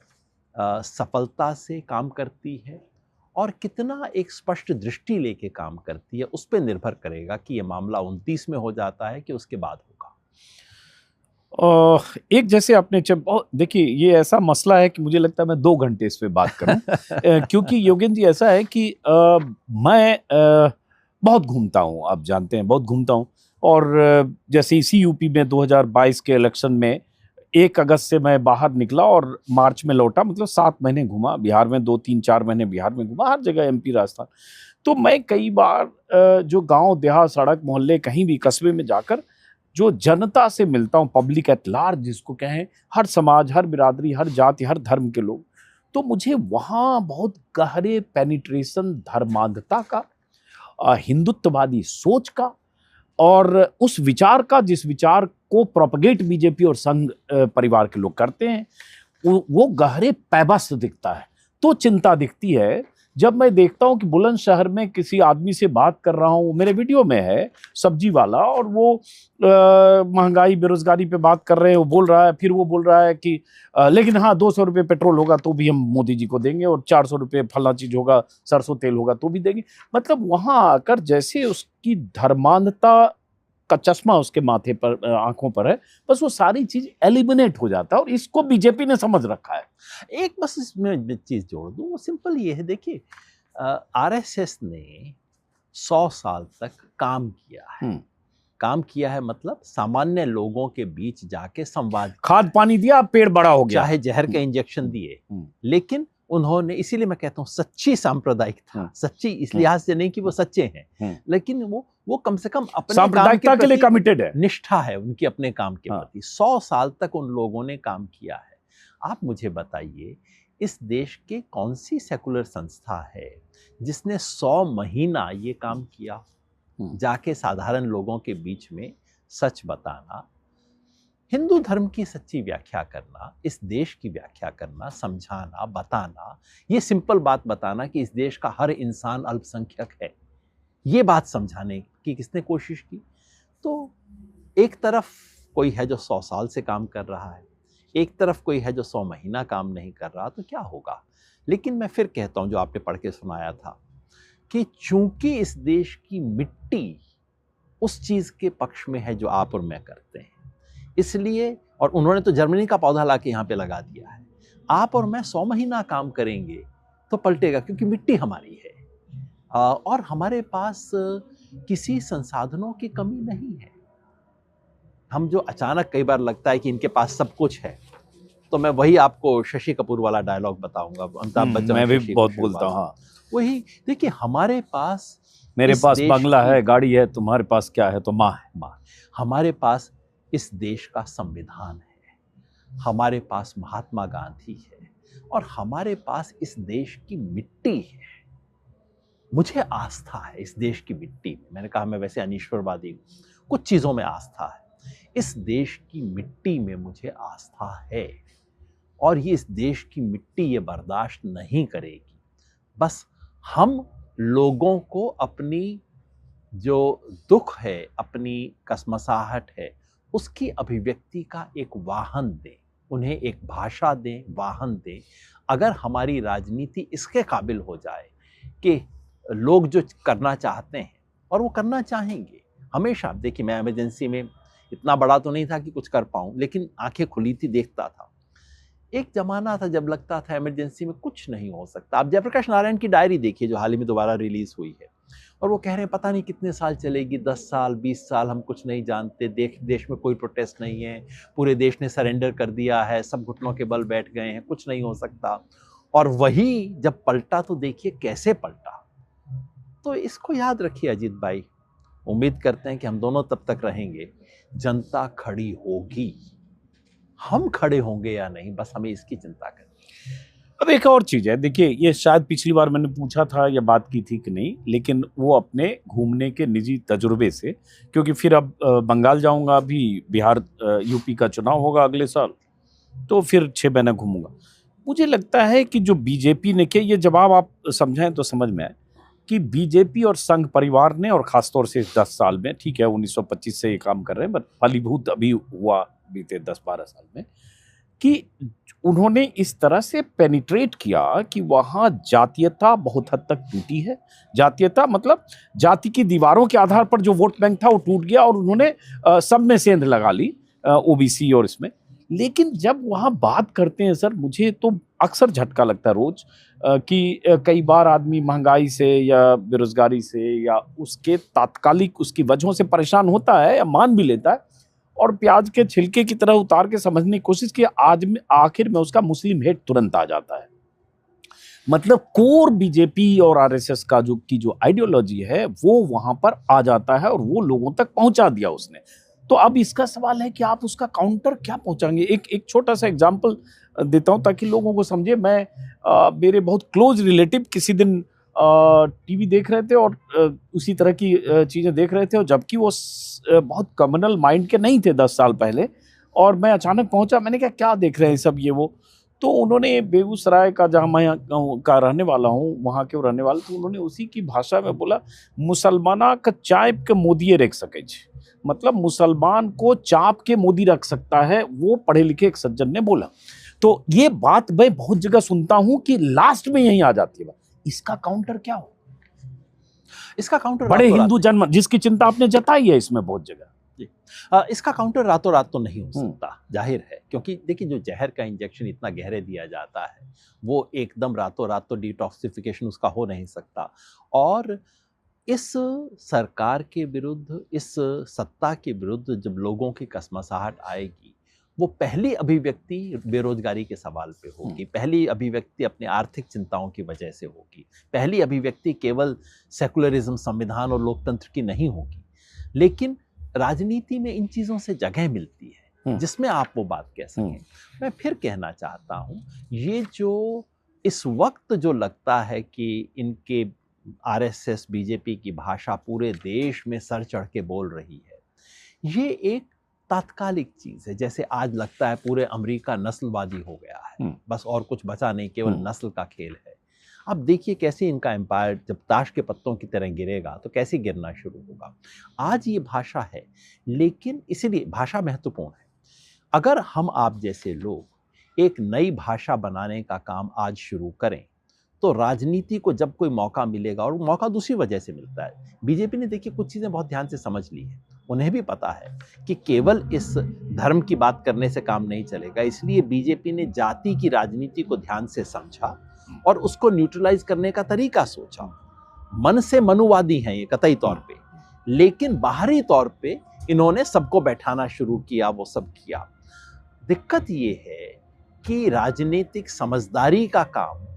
S2: सफलता से काम करती है और कितना एक स्पष्ट दृष्टि लेके काम करती है, उस पर निर्भर करेगा कि ये मामला 29 में हो जाता है कि उसके बाद होगा।
S1: एक जैसे आपने देखिए ये ऐसा मसला है कि मुझे लगता है मैं 2 घंटे इस पे बात करूं क्योंकि योगेंद्र जी ऐसा है कि मैं बहुत घूमता हूं, आप जानते हैं बहुत घूमता हूं। और जैसे इसी यूपी में 2022 के इलेक्शन में 1 अगस्त से मैं बाहर निकला और मार्च में लौटा, मतलब 7 महीने घूमा बिहार में, 2-3-4 महीने बिहार में घूमा, हर जगह एमपी राजस्थान। तो मैं कई बार जो गांव देहात सड़क मोहल्ले कहीं भी कस्बे में जाकर जो जनता से मिलता हूँ, पब्लिक एट लार्ज जिसको कहें, हर समाज, हर बिरादरी, हर जाति, हर धर्म के लोग, तो मुझे वहाँ बहुत गहरे पेनिट्रेशन धर्मांधता का, हिंदुत्ववादी सोच का और उस विचार का जिस विचार को प्रोपगेट बीजेपी और संघ परिवार के लोग करते हैं, वो गहरे पैबस्त दिखता है। तो चिंता दिखती है जब मैं देखता हूं कि बुलंदशहर में किसी आदमी से बात कर रहा हूं, मेरे वीडियो में है, सब्जी वाला, और वो महंगाई बेरोजगारी पे बात कर रहे हैं, वो बोल रहा है, फिर वो बोल रहा है कि लेकिन हाँ 200 रुपये पेट्रोल होगा तो भी हम मोदी जी को देंगे, और 400 रुपये फला चीज होगा, सरसों तेल होगा तो भी देंगे। मतलब वहां आकर जैसे उसकी धर्मांधता का चश्मा उसके माथे पर, आंखों पर है, बस वो सारी चीज एलिमिनेट हो जाता है, और इसको बीजेपी ने समझ रखा है।
S2: एक बस इसमें चीज जोड़ दूं, वो सिंपल ये है, देखिए आरएसएस ने 100 साल तक काम किया है। काम किया है मतलब सामान्य लोगों के बीच जाके संवाद,
S1: खाद पानी दिया, पेड़ बड़ा हो गया,
S2: चाहे जहर के इंजेक्शन दिए, लेकिन उन्होंने, इसीलिए मैं कहता हूँ सच्ची सांप्रदायिक था। सच्ची इस लिहाज से नहीं कि वो सच्चे हैं, लेकिन वो कम से कम अपने
S1: सांप्रदायिकता के लिए कमिटेड है,
S2: निष्ठा है उनकी अपने काम के प्रति। 100 साल तक उन लोगों ने काम किया है। आप मुझे बताइए, इस देश के कौन सी सेकुलर संस्था है जिसने 100 महीना ये काम किया, जाके साधारण लोगों के बीच में सच बताना, हिंदू धर्म की सच्ची व्याख्या करना, इस देश की व्याख्या करना, समझाना, बताना, ये सिंपल बात बताना कि इस देश का हर इंसान अल्पसंख्यक है, ये बात समझाने की किसने कोशिश की? तो एक तरफ कोई है जो 100 साल से काम कर रहा है, एक तरफ कोई है जो 100 महीना काम नहीं कर रहा, तो क्या होगा? लेकिन मैं फिर कहता हूं, जो आपने पढ़ के सुनाया था, कि चूंकि इस देश की मिट्टी उस चीज के पक्ष में है जो आप और मैं करते हैं, इसलिए, और उन्होंने तो जर्मनी का पौधा लाके यहाँ पे लगा दिया है, आप और मैं 100 महीना काम करेंगे तो पलटेगा, क्योंकि मिट्टी हमारी है और हमारे पास किसी संसाधनों की कमी नहीं है। हम जो अचानक कई बार लगता है कि इनके पास सब कुछ है, तो मैं वही आपको शशि कपूर वाला डायलॉग बताऊंगा, अमिताभ बच्चन,
S1: मैं भी बहुत बोलता हूँ। हाँ,
S2: वही देखिए, हमारे पास,
S1: मेरे पास बंगला है, गाड़ी है, तुम्हारे पास क्या है? तो माँ है।
S2: माँ, हमारे पास इस देश का संविधान है, हमारे पास महात्मा गांधी है, और हमारे पास इस देश की मिट्टी है। मुझे आस्था है इस देश की मिट्टी में। मैंने कहा मैं वैसे अनीश्वरवादी हूँ, कुछ चीज़ों में आस्था है, इस देश की मिट्टी में मुझे आस्था है, और ये इस देश की मिट्टी ये बर्दाश्त नहीं करेगी। बस हम लोगों को अपनी जो दुख है, अपनी कसमसाहट है, उसकी अभिव्यक्ति का एक वाहन दें, उन्हें एक भाषा दें, वाहन दें। अगर हमारी राजनीति इसके काबिल हो जाए कि लोग जो करना चाहते हैं और वो करना चाहेंगे, हमेशा देखिए, मैं इमरजेंसी में इतना बड़ा तो नहीं था कि कुछ कर पाऊं, लेकिन आंखें खुली थी, देखता था। एक जमाना था जब लगता था इमरजेंसी में कुछ नहीं हो सकता। आप जयप्रकाश नारायण की डायरी देखिए जो हाल ही में दोबारा रिलीज हुई है, और वो कह रहे हैं पता नहीं कितने साल चलेगी, 10 साल 20 साल, हम कुछ नहीं जानते, देश में कोई प्रोटेस्ट नहीं है, पूरे देश ने सरेंडर कर दिया है, सब घुटनों के बल बैठ गए हैं, कुछ नहीं हो सकता। और वही जब पलटा तो देखिए कैसे पलटा। तो इसको याद रखिए अजीत भाई, उम्मीद करते हैं कि हम दोनों तब तक रहेंगे, जनता खड़ी होगी। हम खड़े होंगे या नहीं, बस हमें इसकी चिंता करनी।
S1: अब एक और चीज है, देखिए ये शायद पिछली बार मैंने पूछा था या बात की थी कि नहीं, लेकिन वो अपने घूमने के निजी तजुर्बे से, क्योंकि फिर अब बंगाल जाऊंगा, अभी बिहार यूपी का चुनाव होगा अगले साल, तो फिर 6 महीने घूमूंगा। मुझे लगता है कि जो बीजेपी ने किया, ये जवाब आप समझें तो समझ में आए कि बीजेपी और संघ परिवार ने, और खासतौर से इस 10 साल में, ठीक है 1925 से ये काम कर रहे हैं, बट फलीभूत अभी हुआ बीते 10-12 साल में, कि उन्होंने इस तरह से पेनिट्रेट किया कि वहाँ जातीयता बहुत हद तक टूटी है। जातीयता मतलब जाति की दीवारों के आधार पर जो वोट बैंक था वो टूट गया, और उन्होंने सब में सेंध लगा ली, ओबीसी और इसमें। लेकिन जब वहाँ बात करते हैं सर, मुझे तो अक्सर झटका लगता है रोज कि कई बार आदमी महंगाई से या बेरोजगारी से या उसके तात्कालिक उसकी वजहों से परेशान होता है या मान भी लेता है, और प्याज के छिलके की तरह उतार के समझने की कोशिश की, आज में आखिर में उसका मुस्लिम हेट तुरंत आ जाता है। मतलब कोर बीजेपी और आरएसएस का जो आइडियोलॉजी है वो वहां पर आ जाता है, और वो लोगों तक पहुंचा दिया उसने। तो अब इसका सवाल है कि आप उसका काउंटर क्या पहुंचाएंगे। एक छोटा सा एग्जांपल देता हूं ताकि लोगों को समझे। मैं मेरे बहुत क्लोज रिलेटिव किसी दिन टीवी देख रहे थे और उसी तरह की चीजें देख रहे थे, और जबकि वो बहुत कम्युनल माइंड के नहीं थे 10 साल पहले, और मैं अचानक पहुंचा, मैंने कहा क्या देख रहे हैं सब ये वो। तो उन्होंने बेगूसराय का, जहाँ मैं का रहने वाला हूँ, वहाँ के रहने वाले, तो उन्होंने उसी की भाषा में बोला, मुसलमाना का चाप के मोदी रख सके, मतलब मुसलमान को चाप के मोदी रख सकता है, वो पढ़े लिखे एक सज्जन ने बोला। तो ये बात मैं बहुत जगह सुनता हूं कि लास्ट में यही आ जाती है। इसका काउंटर क्या हो?
S2: इसका काउंटर
S1: बड़े हिंदू जन्म जिसकी चिंता आपने जताई है इसमें बहुत जगह,
S2: इसका काउंटर रातों रात तो नहीं हो सकता, जाहिर है, क्योंकि देखिए जो जहर का इंजेक्शन इतना गहरे दिया जाता है वो एकदम रातों रात तो डिटॉक्सिफिकेशन उसका हो नहीं सकता। और इस सरकार के विरुद्ध, इस सत्ता के विरुद्ध जब लोगों की कसमसाहट आएगी, वो पहली अभिव्यक्ति बेरोजगारी के सवाल पे होगी, पहली अभिव्यक्ति अपने आर्थिक चिंताओं की वजह से होगी, पहली अभिव्यक्ति केवल सेकुलरिज्म, संविधान और लोकतंत्र की नहीं होगी। लेकिन राजनीति में इन चीज़ों से जगह मिलती है जिसमें आप वो बात कह सकें। मैं फिर कहना चाहता हूँ, ये जो इस वक्त जो लगता है कि इनके आरएसएस बीजेपी की भाषा पूरे देश में सर चढ़ के बोल रही है, ये एक तात्कालिक चीज है। जैसे आज लगता है पूरे अमेरिका नस्लवादी हो गया है, बस और कुछ बचा नहीं, केवल नस्ल का खेल है। अब देखिए कैसे इनका एम्पायर जब ताश के पत्तों की तरह गिरेगा तो कैसे गिरना शुरू होगा। आज ये भाषा है, लेकिन इसीलिए भाषा महत्वपूर्ण है। अगर हम आप जैसे लोग एक नई भाषा बनाने का काम आज शुरू करें तो राजनीति को जब कोई मौका मिलेगा, और मौका दूसरी वजह से मिलता है। बीजेपी ने देखिए कुछ चीज़ें बहुत ध्यान से समझ ली है, उन्हें भी पता है कि केवल इस धर्म की बात करने से काम नहीं चलेगा, इसलिए बीजेपी ने जाति की राजनीति को ध्यान से समझा और उसको न्यूट्रलाइज करने का तरीका सोचा। मन से मनुवादी हैं ये कतई तौर पे, लेकिन बाहरी तौर पे इन्होंने सबको बैठाना शुरू किया, वो सब किया। दिक्कत ये है कि राजनीतिक समझदारी का काम,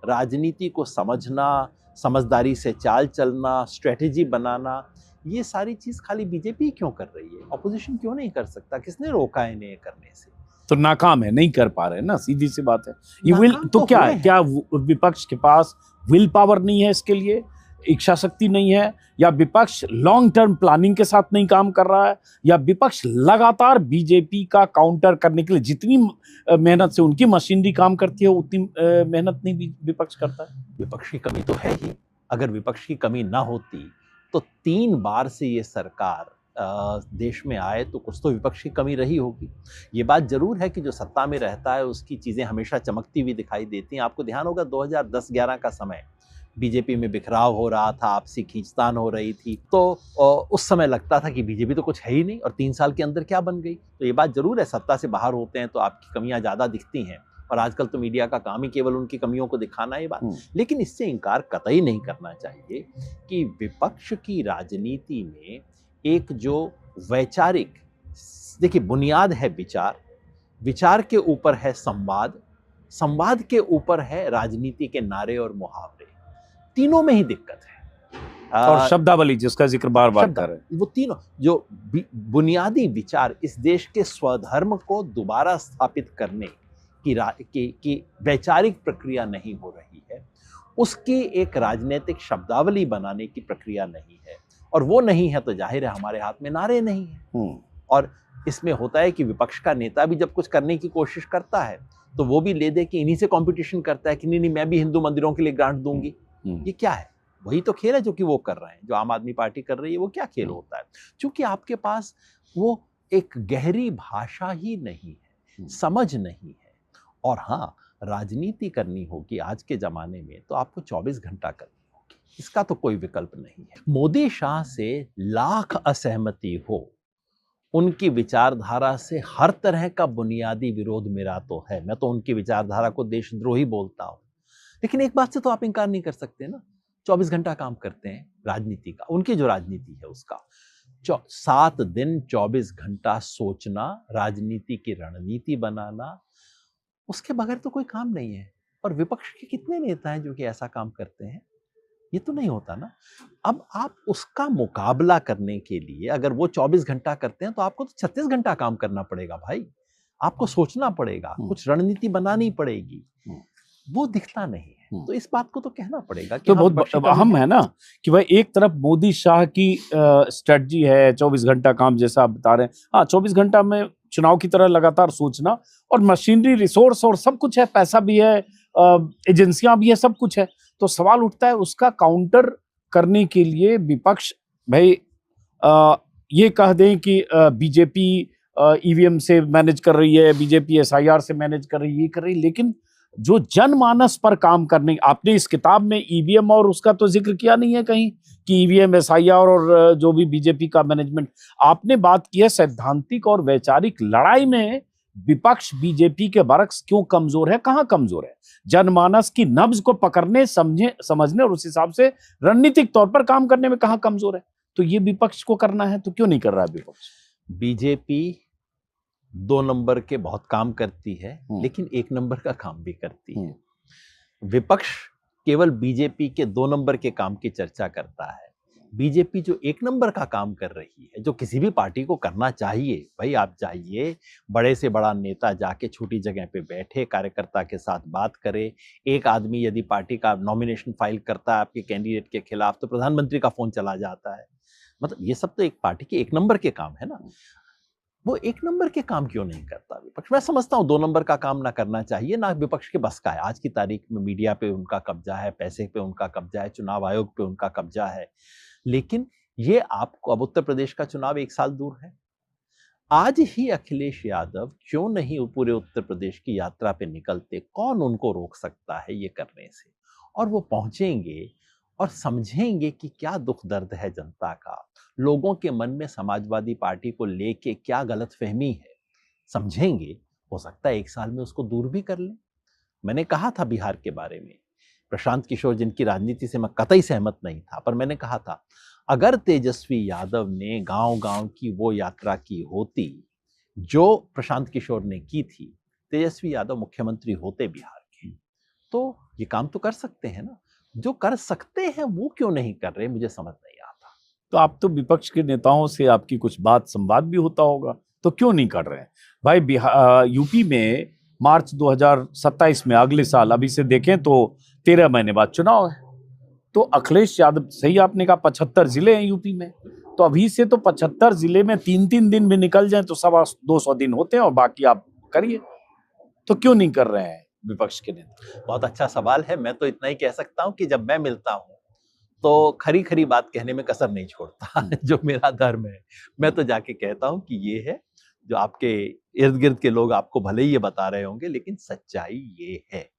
S2: राजनीति को समझना, समझदारी से चाल चलना, स्ट्रेटेजी बनाना, ये सारी चीज खाली बीजेपी क्यों कर रही है? ऑपोजिशन क्यों नहीं कर सकता? किसने रोका है इन्हें करने से?
S1: तो नाकाम है, नहीं कर पा रहे ना, सीधी सी बात है। ये विल तो क्या है, क्या विपक्ष के पास विल पावर नहीं है इसके लिए, इच्छा शक्ति नहीं है, या विपक्ष लॉन्ग टर्म प्लानिंग के साथ नहीं काम कर रहा है, या विपक्ष लगातार बीजेपी का काउंटर करने के लिए जितनी मेहनत से उनकी मशीनरी काम करती है उतनी मेहनत नहीं विपक्ष करता है?
S2: विपक्ष की कमी तो है ही। अगर विपक्ष की कमी ना होती तो 3 बार से ये सरकार देश में आए तो कुछ तो विपक्ष की कमी रही होगी। ये बात जरूर है कि जो सत्ता में रहता है उसकी चीज़ें हमेशा चमकती हुई दिखाई देती हैं। आपको ध्यान होगा 2010-11 का समय, बीजेपी में बिखराव हो रहा था, आपसी खींचतान हो रही थी, तो उस समय लगता था कि बीजेपी तो कुछ है ही नहीं और 3 साल के अंदर क्या बन गई। तो ये बात जरूर है, सत्ता से बाहर होते हैं तो आपकी कमियां ज़्यादा दिखती हैं, और आजकल तो मीडिया का काम ही केवल उनकी कमियों को दिखाना है, ये बात। लेकिन इससे इनकार कतई नहीं करना चाहिए कि विपक्ष की राजनीति में एक जो वैचारिक, देखिए बुनियाद है विचार, विचार के ऊपर है संवाद, संवाद के ऊपर है राजनीति के नारे और मुहावरे, तीनों में ही दिक्कत है।
S1: और शब्दावली जिसका जिक्र बार बार कर रहे हैं,
S2: वो तीनों जो बुनियादी विचार इस देश के स्वधर्म को दोबारा स्थापित करने की वैचारिक प्रक्रिया नहीं हो रही है, उसकी एक राजनीतिक शब्दावली बनाने की प्रक्रिया नहीं है, और वो नहीं है तो जाहिर है हमारे हाथ में नारे नहीं है। और इसमें होता है कि विपक्ष का नेता भी जब कुछ करने की कोशिश करता है तो वो भी ले दे कि इन्हीं से कंपटीशन करता है कि नहीं मैं भी हिंदू मंदिरों के लिए ग्रांट दूंगी। ये क्या है? वही तो खेल है जो कि वो कर रहे हैं, जो आम आदमी पार्टी कर रही है। वो क्या खेल होता है? क्योंकि आपके पास वो एक गहरी भाषा ही नहीं है, समझ नहीं है। और हाँ, राजनीति करनी होगी आज के जमाने में तो आपको 24 घंटा करनी होगी, इसका तो कोई विकल्प नहीं है। मोदी शाह से लाख असहमति हो, उनकी विचारधारा से हर तरह का बुनियादी विरोध मेरा तो है, मैं तो उनकी विचारधारा को देशद्रोही बोलता हूं। लेकिन एक बात से तो आप इनकार नहीं कर सकते ना, 24 घंटा काम करते हैं राजनीति का, उनकी जो राजनीति है उसका 7 दिन 24 घंटा सोचना, राजनीति की रणनीति बनाना, उसके बगैर तो कोई काम नहीं है। और विपक्ष के कितने नेता हैं जो कि ऐसा काम करते हैं? ये तो नहीं होता ना। अब आप उसका मुकाबला करने के लिए अगर वो 24 घंटा करते हैं तो आपको तो 36 घंटा काम करना पड़ेगा भाई, आपको सोचना पड़ेगा, कुछ रणनीति बनानी पड़ेगी, वो दिखता नहीं है। तो इस बात को तो कहना पड़ेगा कि
S1: तो बहुत अहम है ना कि भाई एक तरफ मोदी शाह की स्ट्रेटजी है 24 घंटा काम, जैसा आप बता रहे हैं। हाँ, 24 घंटा में चुनाव की तरह लगातार सोचना, और मशीनरी रिसोर्स और सब कुछ है, पैसा भी है, एजेंसियां भी है, सब कुछ है। तो सवाल उठता है उसका काउंटर करने के लिए विपक्ष भाई ये कह दें कि बीजेपी ईवीएम से मैनेज कर रही है, बीजेपी एसआईआर से मैनेज कर रही है, ये कर रही है, लेकिन जो जनमानस पर काम करने, आपने इस किताब में ईवीएम और उसका तो जिक्र किया नहीं है कहीं कि ईवीएम एसआईआर और जो भी बीजेपी का मैनेजमेंट, आपने बात की है सैद्धांतिक और वैचारिक लड़ाई में विपक्ष बीजेपी के बरक्स क्यों कमजोर है, कहां कमजोर है, जनमानस की नब्ज को पकड़ने, समझने और उस हिसाब से रणनीतिक तौर पर काम करने में कहां कमजोर है। तो ये विपक्ष को करना है तो क्यों नहीं कर रहा है विपक्ष?
S2: बीजेपी 2 नंबर के बहुत काम करती है, लेकिन 1 नंबर का काम भी करती है। विपक्ष केवल बीजेपी के 2 नंबर के काम की चर्चा करता है। बीजेपी जो 1 नंबर का काम कर रही है, जो किसी भी पार्टी को करना चाहिए, भाई आप जाइए, बड़े से बड़ा नेता जाके छोटी जगह पे बैठे, कार्यकर्ता के साथ बात करे। एक आदमी यदि पार्टी का नॉमिनेशन फाइल करता है आपके कैंडिडेट के खिलाफ तो प्रधानमंत्री का फोन चला जाता है। मतलब ये सब तो एक पार्टी के 1 नंबर के काम है ना। वो 1 नंबर के काम क्यों नहीं करता विपक्ष? मैं समझता हूँ 2 नंबर का काम ना करना चाहिए, ना विपक्ष के बस का है। आज की तारीख में मीडिया पे उनका कब्जा है, पैसे पे उनका कब्जा है, चुनाव आयोग पे उनका कब्जा है। लेकिन ये आपको, अब उत्तर प्रदेश का चुनाव 1 साल दूर है, आज ही अखिलेश यादव क्यों नहीं पूरे उत्तर प्रदेश की यात्रा पे निकलते? कौन उनको रोक सकता है ये करने से? और वो पहुंचेंगे और समझेंगे कि क्या दुख दर्द है जनता का, लोगों के मन में समाजवादी पार्टी को लेके क्या गलतफहमी है, समझेंगे। हो सकता है 1 साल में उसको दूर भी कर लें। मैंने कहा था बिहार के बारे में, प्रशांत किशोर जिनकी राजनीति से मैं कतई सहमत नहीं था, पर मैंने कहा था अगर तेजस्वी यादव ने गांव-गांव की वो यात्रा की होती जो प्रशांत किशोर ने की थी, तेजस्वी यादव मुख्यमंत्री होते बिहार के, तो ये काम तो कर सकते हैं ना। जो कर सकते हैं वो क्यों नहीं कर रहे, मुझे समझ नहीं आता।
S1: तो आप तो विपक्ष के नेताओं से आपकी कुछ बात संवाद भी होता होगा, तो क्यों नहीं कर रहे हैं भाई? यूपी में मार्च 2027 में, अगले साल, अभी से देखें तो 13 महीने बाद चुनाव है। तो अखिलेश यादव, सही आपने कहा 75 जिले हैं यूपी में, तो अभी से तो 75 जिले में 3-3 दिन भी निकल जाए तो 200 दिन होते हैं, और बाकी आप करिए। तो क्यों नहीं कर रहे हैं विपक्ष के नेता?
S2: बहुत अच्छा सवाल है। मैं तो इतना ही कह सकता हूं कि जब मैं मिलता हूं तो खरी खरी बात कहने में कसर नहीं छोड़ता। जो मेरा धर्म है, मैं तो जाके कहता हूँ कि ये है, जो आपके इर्द गिर्द के लोग आपको भले ही ये बता रहे होंगे, लेकिन सच्चाई ये है।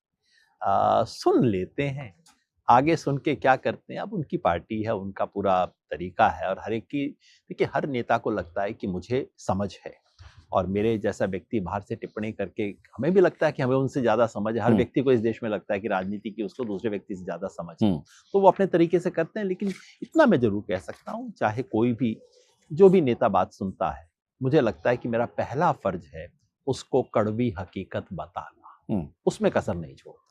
S2: सुन लेते हैं, आगे सुन के क्या करते हैं, अब उनकी पार्टी है, उनका पूरा तरीका है, और हर एक की, देखिए हर नेता को लगता है कि मुझे समझ है, और मेरे जैसा व्यक्ति बाहर से टिप्पणी करके, हमें भी लगता है कि हमें उनसे ज्यादा समझ है। हर व्यक्ति को इस देश में लगता है कि राजनीति की उसको दूसरे व्यक्ति से ज्यादा समझ है, तो वो अपने तरीके से करते हैं। लेकिन इतना मैं जरूर कह सकता हूँ, चाहे कोई भी, जो भी नेता बात सुनता है, मुझे लगता है कि मेरा पहला फर्ज है उसको कड़वी हकीकत बताना, उसमें कसर नहीं छोड़ता।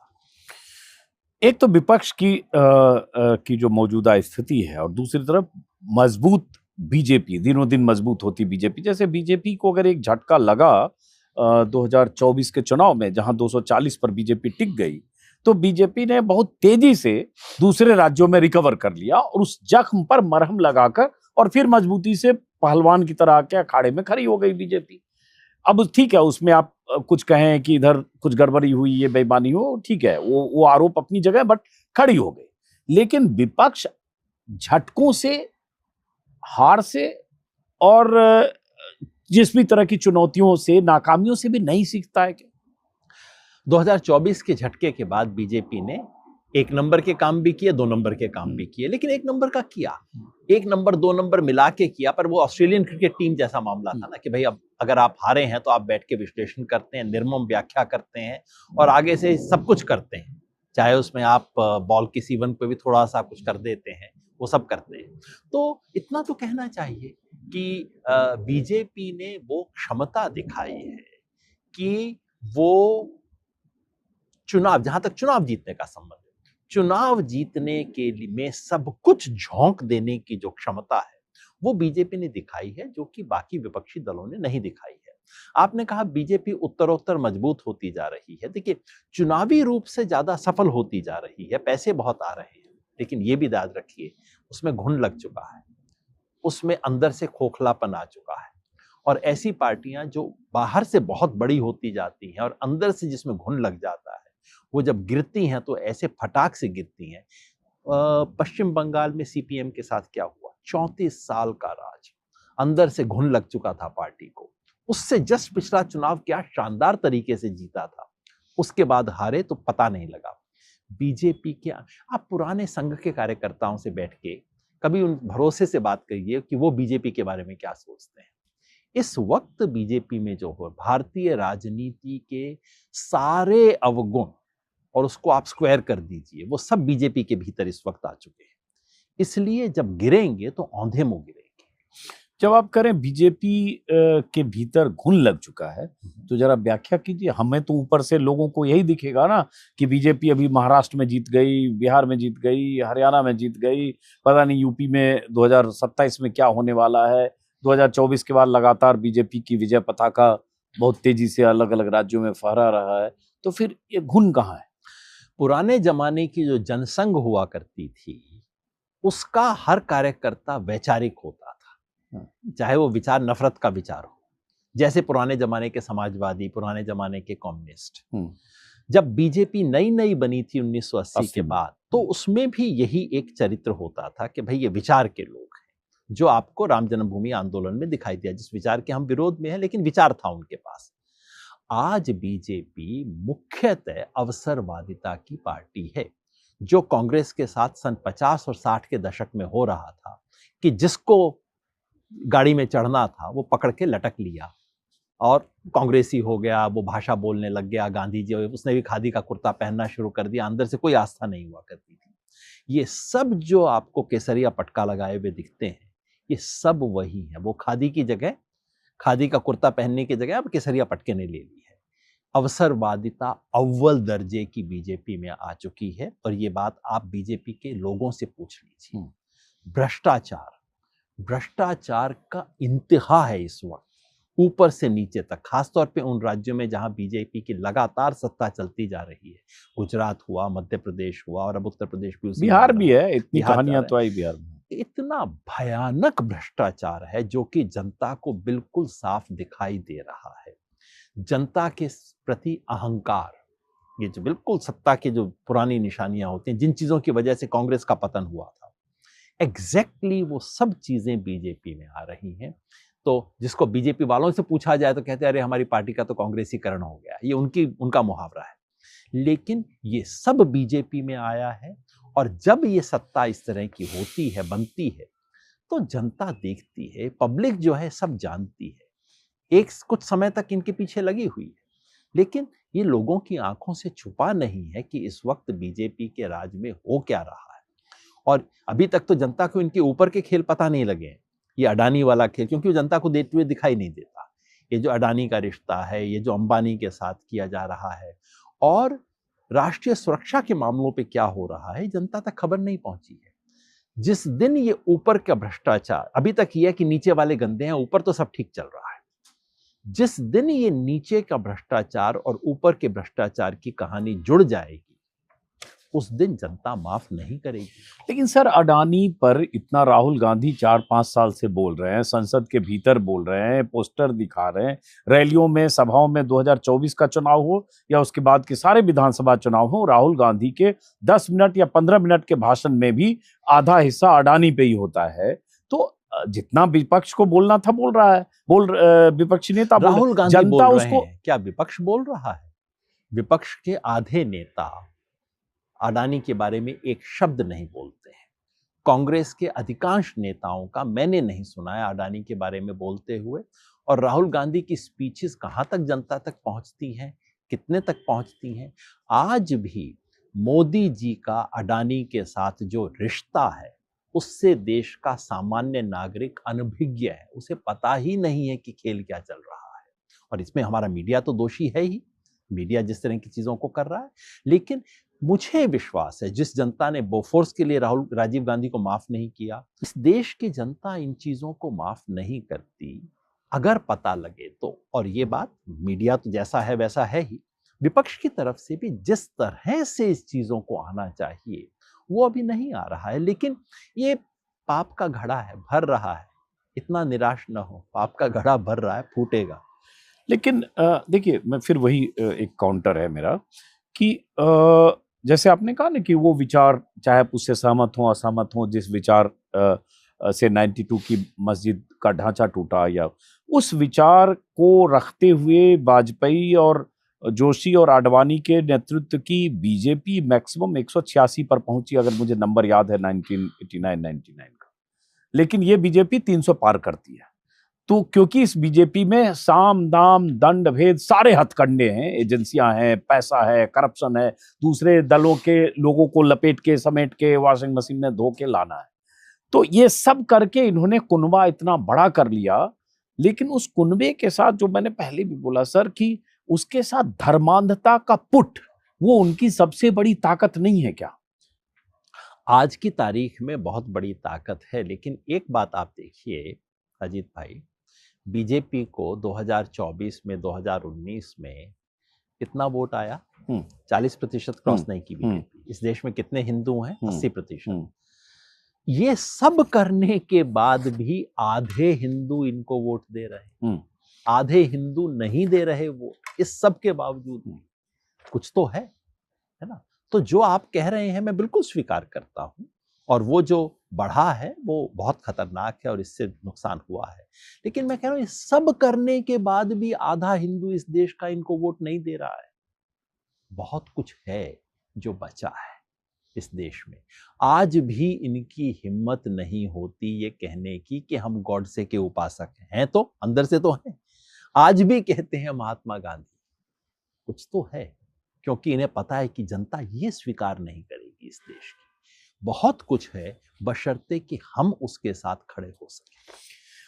S1: एक तो विपक्ष की जो मौजूदा स्थिति है, और दूसरी तरफ मजबूत बीजेपी, दिनों दिन मजबूत होती बीजेपी। जैसे बीजेपी को अगर एक झटका लगा 2024 के चुनाव में, जहां 240 पर बीजेपी टिक गई, तो बीजेपी ने बहुत तेजी से दूसरे राज्यों में रिकवर कर लिया, और उस जख्म पर मरहम लगाकर और फिर मजबूती से पहलवान की तरह आके अखाड़े में खड़ी हो गई बीजेपी। अब ठीक है, उसमें आप कुछ कहें कि इधर कुछ गड़बड़ी हुई, ये बेईमानी हो, ठीक है, वो आरोप अपनी जगह, बट खड़ी हो गई। लेकिन विपक्ष झटकों से, हार से, और जिस भी तरह की चुनौतियों से, नाकामियों से भी नहीं सीखता है क्या?
S2: 2024 के झटके के बाद बीजेपी ने एक नंबर के काम भी किए, 2 नंबर के काम भी किए, लेकिन एक नंबर का किया, 1 नंबर 2 नंबर मिला के किया। पर वो ऑस्ट्रेलियन क्रिकेट टीम जैसा मामला था ना, कि भाई अब अगर आप हारे हैं तो आप बैठ के विश्लेषण करते हैं, निर्मम व्याख्या करते हैं, और आगे से सब कुछ करते हैं, चाहे उसमें आप बॉल की सीवन पे भी थोड़ा सा कुछ कर देते हैं, वो सब करते हैं। तो इतना तो कहना चाहिए कि बीजेपी ने वो क्षमता दिखाई है कि वो चुनाव, जहां तक चुनाव जीतने का संबंध है, चुनाव जीतने के लिए में सब कुछ झोंक देने की जो क्षमता है, वो बीजेपी ने दिखाई है, जो कि बाकी विपक्षी दलों ने नहीं दिखाई है। आपने कहा बीजेपी उत्तरोत्तर मजबूत होती जा रही है। देखिए, चुनावी रूप से ज्यादा सफल होती जा रही है, पैसे बहुत आ रहे हैं, लेकिन ये भी याद रखिए, उसमें घुन लग चुका है, उसमें अंदर से खोखलापन आ चुका है। और ऐसी पार्टियां जो बाहर से बहुत बड़ी होती जाती हैं और अंदर से जिसमें घुन लग जाता है, वो जब गिरती हैं तो ऐसे फटाक से गिरती हैं। पश्चिम बंगाल में सीपीएम के साथ क्या हुआ? 34 साल का राज, अंदर से घुन लग चुका था पार्टी को। उससे जस्ट पिछला चुनाव क्या शानदार तरीके से जीता था, उसके बाद हारे तो पता नहीं लगा। बीजेपी के, आप पुराने संघ के कार्यकर्ताओं से बैठ के कभी उन भरोसे से बात करिए कि वो बीजेपी के बारे में क्या सोचते हैं। इस वक्त बीजेपी में जो हो, भारतीय राजनीति के सारे अवगुण, और उसको आप स्क्वायर कर दीजिए, वो सब बीजेपी के भीतर इस वक्त आ चुके हैं। इसलिए जब गिरेंगे तो औंधे मुंह गिरेंगे।
S1: जब आप करें बीजेपी के भीतर घुन लग चुका है, तो जरा व्याख्या कीजिए। हमें तो ऊपर से लोगों को यही दिखेगा ना कि बीजेपी अभी महाराष्ट्र में जीत गई, बिहार में जीत गई, हरियाणा में जीत गई, पता नहीं यूपी में 2027 में क्या होने वाला है। 2024 के बाद लगातार बीजेपी की विजय पताका बहुत तेजी से अलग अलग राज्यों में फहरा रहा है, तो फिर ये घुन कहाँ है?
S2: पुराने जमाने की जो जनसंघ हुआ करती थी, उसका हर कार्यकर्ता वैचारिक होता था, चाहे वो विचार नफरत का विचार हो, जैसे पुराने जमाने के समाजवादी, पुराने जमाने के कम्युनिस्ट। जब बीजेपी नई नई बनी थी 1980 के बाद, तो उसमें भी यही एक चरित्र होता था कि भाई ये विचार के लोग हैं, जो आपको राम जन्मभूमि आंदोलन में दिखाई दिया, जिस विचार के हम विरोध में हैं, लेकिन विचार था उनके पास। आज बीजेपी मुख्यतः अवसरवादिता की पार्टी है, जो कांग्रेस के साथ सन 50 और 60 के दशक में हो रहा था, कि जिसको गाड़ी में चढ़ना था वो पकड़ के लटक लिया और कांग्रेसी हो गया, वो भाषा बोलने लग गया, गांधी जी, उसने भी खादी का कुर्ता पहनना शुरू कर दिया, अंदर से कोई आस्था नहीं हुआ करती थी। ये सब जो आपको केसरिया पटका लगाए हुए दिखते हैं, ये सब वही है। वो खादी की जगह, खादी का कुर्ता पहनने की जगह अब केसरिया पटके ने ले ली है। अवसरवादिता अव्वल दर्जे की बीजेपी में आ चुकी है, और ये बात आप बीजेपी के लोगों से पूछ लीजिए। भ्रष्टाचार, भ्रष्टाचार का इंतहा है इस वक्त, ऊपर से नीचे तक, खासतौर पे उन राज्यों में जहां बीजेपी की लगातार सत्ता चलती जा रही है। गुजरात हुआ, मध्य प्रदेश हुआ, और अब उत्तर प्रदेश भी,
S1: बिहार भी है। इतनी कहानियां तो आई बिहार में।
S2: इतना भयानक भ्रष्टाचार है जो कि जनता को बिल्कुल साफ दिखाई दे रहा है। जनता के प्रति अहंकार, ये जो बिल्कुल सत्ता की जो पुरानी निशानियां होती हैं, जिन चीजों की वजह से कांग्रेस का पतन हुआ था, एग्जैक्टली वो सब चीजें बीजेपी में आ रही हैं। तो जिसको बीजेपी वालों से पूछा जाए तो कहते हैं अरे हमारी पार्टी का तो कांग्रेसीकरण हो गया, ये उनका मुहावरा है। लेकिन ये सब बीजेपी में आया है, और जब ये सत्ता इस तरह की होती है, बनती है, तो जनता देखती है, पब्लिक जो है सब जानती है। एक कुछ समय तक इनके पीछे लगी हुई है, लेकिन ये लोगों की आंखों से छुपा नहीं है कि इस वक्त बीजेपी के राज में हो क्या रहा है। और अभी तक तो जनता को इनके ऊपर के खेल पता नहीं लगे हैं, ये अडानी वाला खेल, क्योंकि वो जनता को देते हुए दिखाई नहीं देता। ये जो अडानी का रिश्ता है, ये जो अंबानी के साथ किया जा रहा है, और राष्ट्रीय सुरक्षा के मामलों पे क्या हो रहा है, जनता तक खबर नहीं पहुंची है। जिस दिन ये ऊपर का भ्रष्टाचार, अभी तक ये है कि नीचे वाले गंदे हैं, ऊपर तो सब ठीक चल रहा है। जिस दिन ये नीचे का भ्रष्टाचार और ऊपर के भ्रष्टाचार की कहानी जुड़ जाएगी, उस दिन जनता माफ नहीं करेगी।
S1: लेकिन सर, अडानी पर इतना राहुल गांधी 4-5 साल से बोल रहे हैं, संसद के भीतर बोल रहे हैं, पोस्टर दिखा रहे हैं, रैलियों में, सभाओं में, 2024 का चुनाव हो या उसके बाद के सारे विधानसभा चुनाव हो, राहुल गांधी के 10 मिनट या 15 मिनट के भाषण में भी आधा हिस्सा अडानी पे ही होता है। तो जितना विपक्ष को बोलना था बोल रहा है, विपक्षी नेता बोल,
S2: राहुल गांधी
S1: जनता
S2: बोल रहे
S1: उसको
S2: हैं, क्या विपक्ष बोल रहा है? विपक्ष के आधे नेता अडानी के बारे में एक शब्द नहीं बोलते हैं। कांग्रेस के अधिकांश नेताओं का मैंने नहीं सुना है अडानी के बारे में बोलते हुए। और राहुल गांधी की स्पीचेस कहां तक जनता तक पहुंचती हैं, कितने तक पहुंचती हैं? आज भी मोदी जी का अडानी के साथ जो रिश्ता है, उससे देश का सामान्य नागरिक अनभिज्ञ है, उसे पता ही नहीं है कि खेल क्या चल रहा है। और इसमें हमारा मीडिया तो दोषी है ही, मीडिया जिस तरह की चीजों को कर रहा है। लेकिन मुझे विश्वास है, जिस जनता ने बोफोर्स के लिए राजीव गांधी को माफ नहीं किया, इस देश की जनता इन चीजों को माफ नहीं करती, अगर पता लगे तो। और ये बात मीडिया तो जैसा है वैसा है ही, विपक्ष की तरफ से भी जिस तरह से इस चीजों को आना चाहिए वो अभी नहीं आ रहा है। लेकिन ये पाप का घड़ा है, भर रहा है, इतना निराश न हो, पाप का घड़ा भर रहा है, फूटेगा।
S1: लेकिन देखिए, मैं फिर वही एक काउंटर है मेरा कि जैसे आपने कहा ना कि वो विचार, चाहे आप उससे सहमत हो असहमत हो, जिस विचार से 92 की मस्जिद का ढांचा टूटा, या उस विचार को रखते हुए वाजपेयी और जोशी और आडवाणी के नेतृत्व की बीजेपी मैक्सिमम 186 पर पहुंची, अगर मुझे नंबर याद है 1989-99 का। लेकिन ये बीजेपी 300 पार करती है। तो क्योंकि इस बीजेपी में साम दाम दंड भेद सारे हथकंडे हैं, एजेंसियां हैं, पैसा है, करप्शन है, दूसरे दलों के लोगों को लपेट के समेट के वॉशिंग मशीन में धो के लाना है। तो ये सब करके इन्होंने कुनबा इतना बड़ा कर लिया। लेकिन उस कुनबे के साथ, जो मैंने पहले भी बोला सर, कि उसके साथ धर्मांधता का पुट, वो उनकी सबसे बड़ी ताकत नहीं है क्या?
S2: आज की तारीख में बहुत बड़ी ताकत है। लेकिन एक बात आप देखिए अजीत भाई, बीजेपी को 2024 में, 2019 में कितना वोट आया? 40% क्रॉस नहीं की बीजेपी। इस देश में कितने हिंदू हैं? 80%। ये सब करने के बाद भी आधे हिंदू इनको वोट दे रहे हैं, आधे हिंदू नहीं दे रहे वोट। इस सब के बावजूद कुछ तो है ना? तो जो आप कह रहे हैं मैं बिल्कुल स्वीकार करता हूं, और वो जो बढ़ा है वो बहुत खतरनाक है और इससे नुकसान हुआ है। लेकिन मैं कह रहा हूं, ये सब करने के बाद भी आधा हिंदू इस देश का इनको वोट नहीं दे रहा है। बहुत कुछ है जो बचा है इस देश में। आज भी इनकी हिम्मत नहीं होती ये कहने की कि हम गॉडसे के उपासक हैं। तो अंदर से तो हैं, आज भी कहते हैं महात्मा गांधी। कुछ तो है, क्योंकि इन्हें पता है कि जनता ये स्वीकार नहीं करेगी इस देश की। बहुत कुछ है, बशर्ते कि हम उसके साथ खड़े हो सके।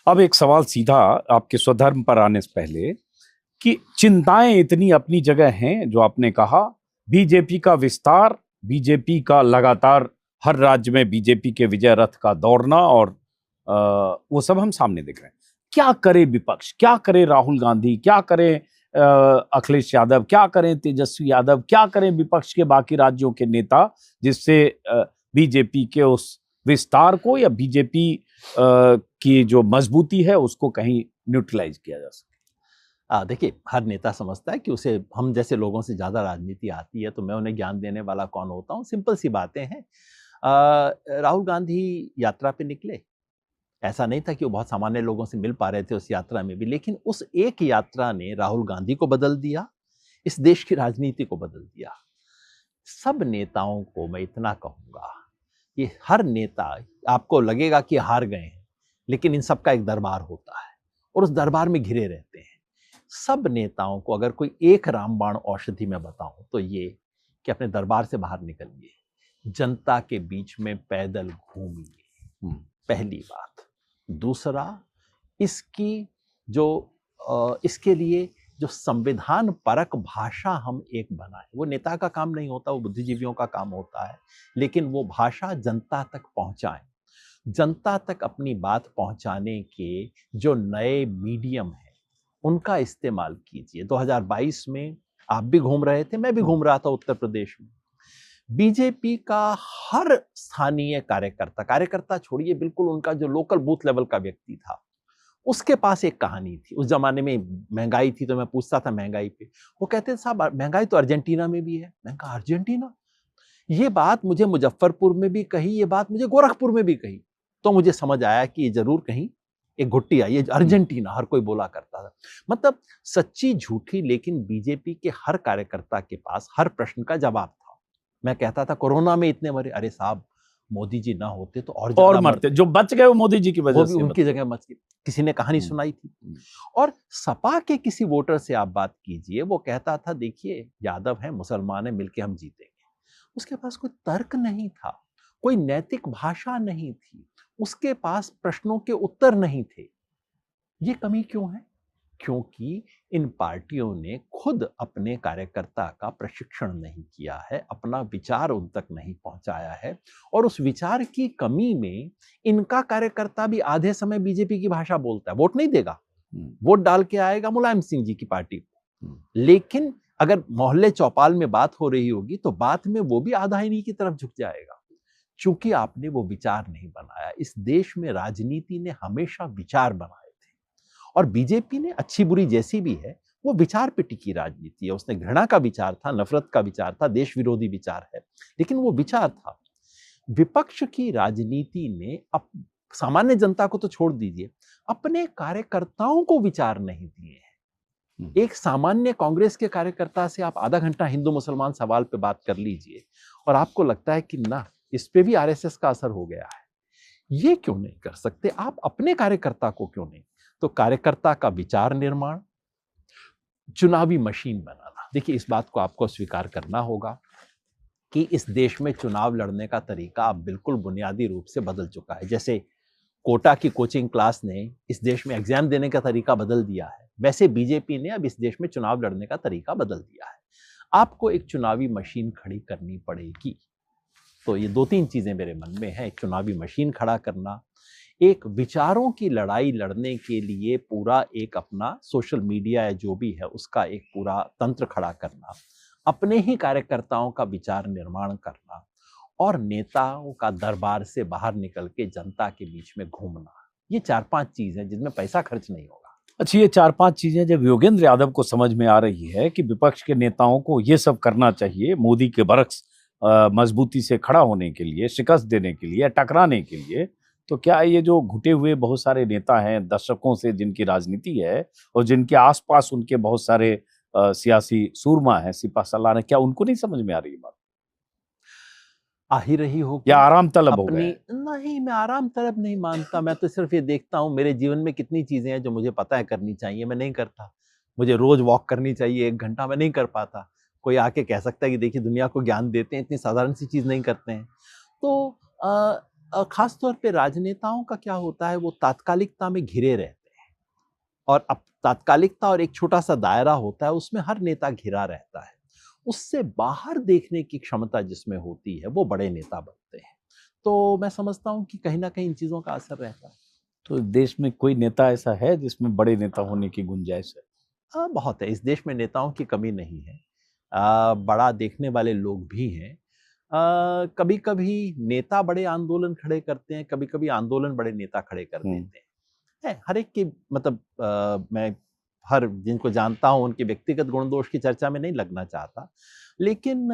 S1: अब एक सवाल सीधा आपके स्वधर्म पर आने से पहले, कि चिंताएं इतनी अपनी जगह हैं, जो आपने कहा, बीजेपी का विस्तार, बीजेपी का लगातार हर राज्य में बीजेपी के विजय रथ का दौड़ना, और वो सब हम सामने देख रहे हैं। क्या करे विपक्ष, क्या करे राहुल गांधी, क्या करे अखिलेश यादव, क्या करें तेजस्वी यादव, क्या करें विपक्ष के बाकी राज्यों के नेता, जिससे बीजेपी के उस विस्तार को या बीजेपी की जो मजबूती है उसको कहीं न्यूट्रलाइज किया जा सके?
S2: देखिए, हर नेता समझता है कि उसे हम जैसे लोगों से ज्यादा राजनीति आती है, तो मैं उन्हें ज्ञान देने वाला कौन होता हूँ। सिंपल सी बातें हैं। राहुल गांधी यात्रा पे निकले। ऐसा नहीं था कि वो बहुत सामान्य लोगों से मिल पा रहे थे उस यात्रा में भी, लेकिन उस एक यात्रा ने राहुल गांधी को बदल दिया, इस देश की राजनीति को बदल दिया। सब नेताओं को मैं इतना कहूंगा, ये हर नेता, आपको लगेगा कि हार गए हैं, लेकिन इन सब का एक दरबार होता है और उस दरबार में घिरे रहते हैं। सब नेताओं को अगर कोई एक रामबाण औषधि में बताऊं तो ये कि अपने दरबार से बाहर निकलिए, जनता के बीच में पैदल घूमिए, पहली बात। दूसरा, इसकी इसके लिए जो संविधान परक भाषा हम एक बनाए, वो नेता का काम नहीं होता, वो बुद्धिजीवियों का काम होता है, लेकिन वो भाषा जनता तक पहुंचाएं। जनता तक अपनी बात पहुंचाने के जो नए मीडियम हैं उनका इस्तेमाल कीजिए। 2022 में आप भी घूम रहे थे, मैं भी घूम रहा था उत्तर प्रदेश में। बीजेपी का हर स्थानीय कार्यकर्ता छोड़िए, बिल्कुल उनका जो लोकल बूथ लेवल का व्यक्ति था, उसके पास एक कहानी थी। उस जमाने में महंगाई थी तो मैं पूछता था महंगाई पे, वो कहते थे साहब महंगाई तो अर्जेंटीना में भी है। मैंने कहा अर्जेंटीना? ये बात मुझे मुजफ्फरपुर में भी कही, ये बात मुझे गोरखपुर में भी कही, तो मुझे समझ आया कि ये जरूर कहीं एक घुट्टी आई है। अर्जेंटीना हर कोई बोला करता था। मतलब सच्ची झूठी, लेकिन बीजेपी के हर कार्यकर्ता के पास हर प्रश्न का जवाब था। मैं कहता था कोरोना में इतने मरे, अरे साहब मोदी जी ना होते तो और
S1: मरते, जो बच गए वो मोदी जी की वजह से,
S2: उनकी जगह मच गए। किसी ने कहानी सुनाई थी। और सपा के किसी वोटर से आप बात कीजिए, वो कहता था देखिए यादव है, मुसलमान है, मिलके हम जीतेंगे। उसके पास कोई तर्क नहीं था, कोई नैतिक भाषा नहीं थी, उसके पास प्रश्नों के उत्तर नहीं थे। ये कमी क्यों है? क्योंकि इन पार्टियों ने खुद अपने कार्यकर्ता का प्रशिक्षण नहीं किया है, अपना विचार उन तक नहीं पहुंचाया है, और उस विचार की कमी में इनका कार्यकर्ता भी आधे समय बीजेपी की भाषा बोलता है। वोट नहीं देगा, वोट डाल के आएगा मुलायम सिंह जी की पार्टी को, लेकिन अगर मोहल्ले चौपाल में बात हो रही होगी तो बात में वो भी आधा इन्हीं की तरफ झुक जाएगा, क्योंकि आपने वो विचार नहीं बनाया। इस देश में राजनीति ने हमेशा विचार बनाए थे, और बीजेपी ने अच्छी बुरी जैसी भी है वो विचार पे टिकी राजनीति है। उसने घृणा का विचार था, नफरत का विचार था, देश विरोधी विचार है, लेकिन वो विचार था। विपक्ष की राजनीति ने अब सामान्य जनता को तो छोड़ दीजिए, अपने कार्यकर्ताओं को विचार नहीं दिए हैं। एक सामान्य कांग्रेस के कार्यकर्ता से आप आधा घंटा हिंदू मुसलमान सवाल पे बात कर लीजिए और आपको लगता है कि ना, इस पे भी आरएसएस का असर हो गया है। ये क्यों नहीं कर सकते आप? अपने कार्यकर्ता को क्यों नहीं? तो कार्यकर्ता का विचार निर्माण, चुनावी मशीन बनाना। देखिए, इस बात को आपको स्वीकार करना होगा कि इस देश में चुनाव लड़ने का तरीका अब बिल्कुल बुनियादी रूप से बदल चुका है। जैसे कोटा की कोचिंग क्लास ने इस देश में एग्जाम देने का तरीका बदल दिया है, वैसे बीजेपी ने अब इस देश में चुनाव लड़ने का तरीका बदल दिया है। आपको एक चुनावी मशीन खड़ी करनी पड़ेगी। तो ये दो तीन चीजें मेरे मन में है: एक चुनावी मशीन खड़ा करना, एक विचारों की लड़ाई लड़ने के लिए पूरा एक अपना सोशल मीडिया या जो भी है उसका एक पूरा तंत्र खड़ा करना, अपने ही कार्यकर्ताओं का विचार निर्माण करना, और नेताओं का दरबार से बाहर निकल के जनता के बीच में घूमना। ये 4-5 चीजें जिसमें पैसा खर्च नहीं होगा।
S1: अच्छा, ये 4-5 चीजें जब योगेंद्र यादव को समझ में आ रही है कि विपक्ष के नेताओं को ये सब करना चाहिए मोदी के बरक्स मजबूती से खड़ा होने के लिए, शिकस्त देने के लिए, टकराने के लिए, तो क्या ये जो घुटे हुए बहुत सारे नेता हैं दशकों से जिनकी राजनीति है और जिनके आसपास उनके बहुत सारे सियासी सूरमा है, सिपा सलार है, क्या उनको नहीं समझ में आ रही बात?
S2: आ ही रही हो
S1: या आराम तलब हो गए?
S2: नहीं, मैं आराम तलब नहीं मानता। मैं तो सिर्फ ये देखता हूँ मेरे जीवन में कितनी चीजें हैं जो मुझे पता है करनी चाहिए, मैं नहीं करता। मुझे रोज वॉक करनी चाहिए 1 घंटा, मैं नहीं कर पाता। कोई आके कह सकता है कि देखिए दुनिया को ज्ञान देते हैं, इतनी साधारण सी चीज नहीं करते हैं। तो खास तौर पे राजनेताओं का क्या होता है, वो तात्कालिकता में घिरे रहते हैं, और अब तात्कालिकता और एक छोटा सा दायरा होता है, उसमें हर नेता घिरा रहता है। उससे बाहर देखने की क्षमता जिसमें होती है वो बड़े नेता बनते हैं। तो मैं समझता हूं कि कहीं ना कहीं इन चीजों का असर रहता है।
S1: तो देश में कोई नेता ऐसा है जिसमें बड़े नेता होने की गुंजाइश है?
S2: बहुत है। इस देश में नेताओं की कमी नहीं है। बड़ा देखने वाले लोग भी हैं। कभी कभी नेता बड़े आंदोलन खड़े करते हैं, कभी कभी आंदोलन बड़े नेता खड़े कर देते हैं। हर एक की मतलब मैं हर जिनको जानता हूं उनके व्यक्तिगत गुण दोष की चर्चा में नहीं लगना चाहता, लेकिन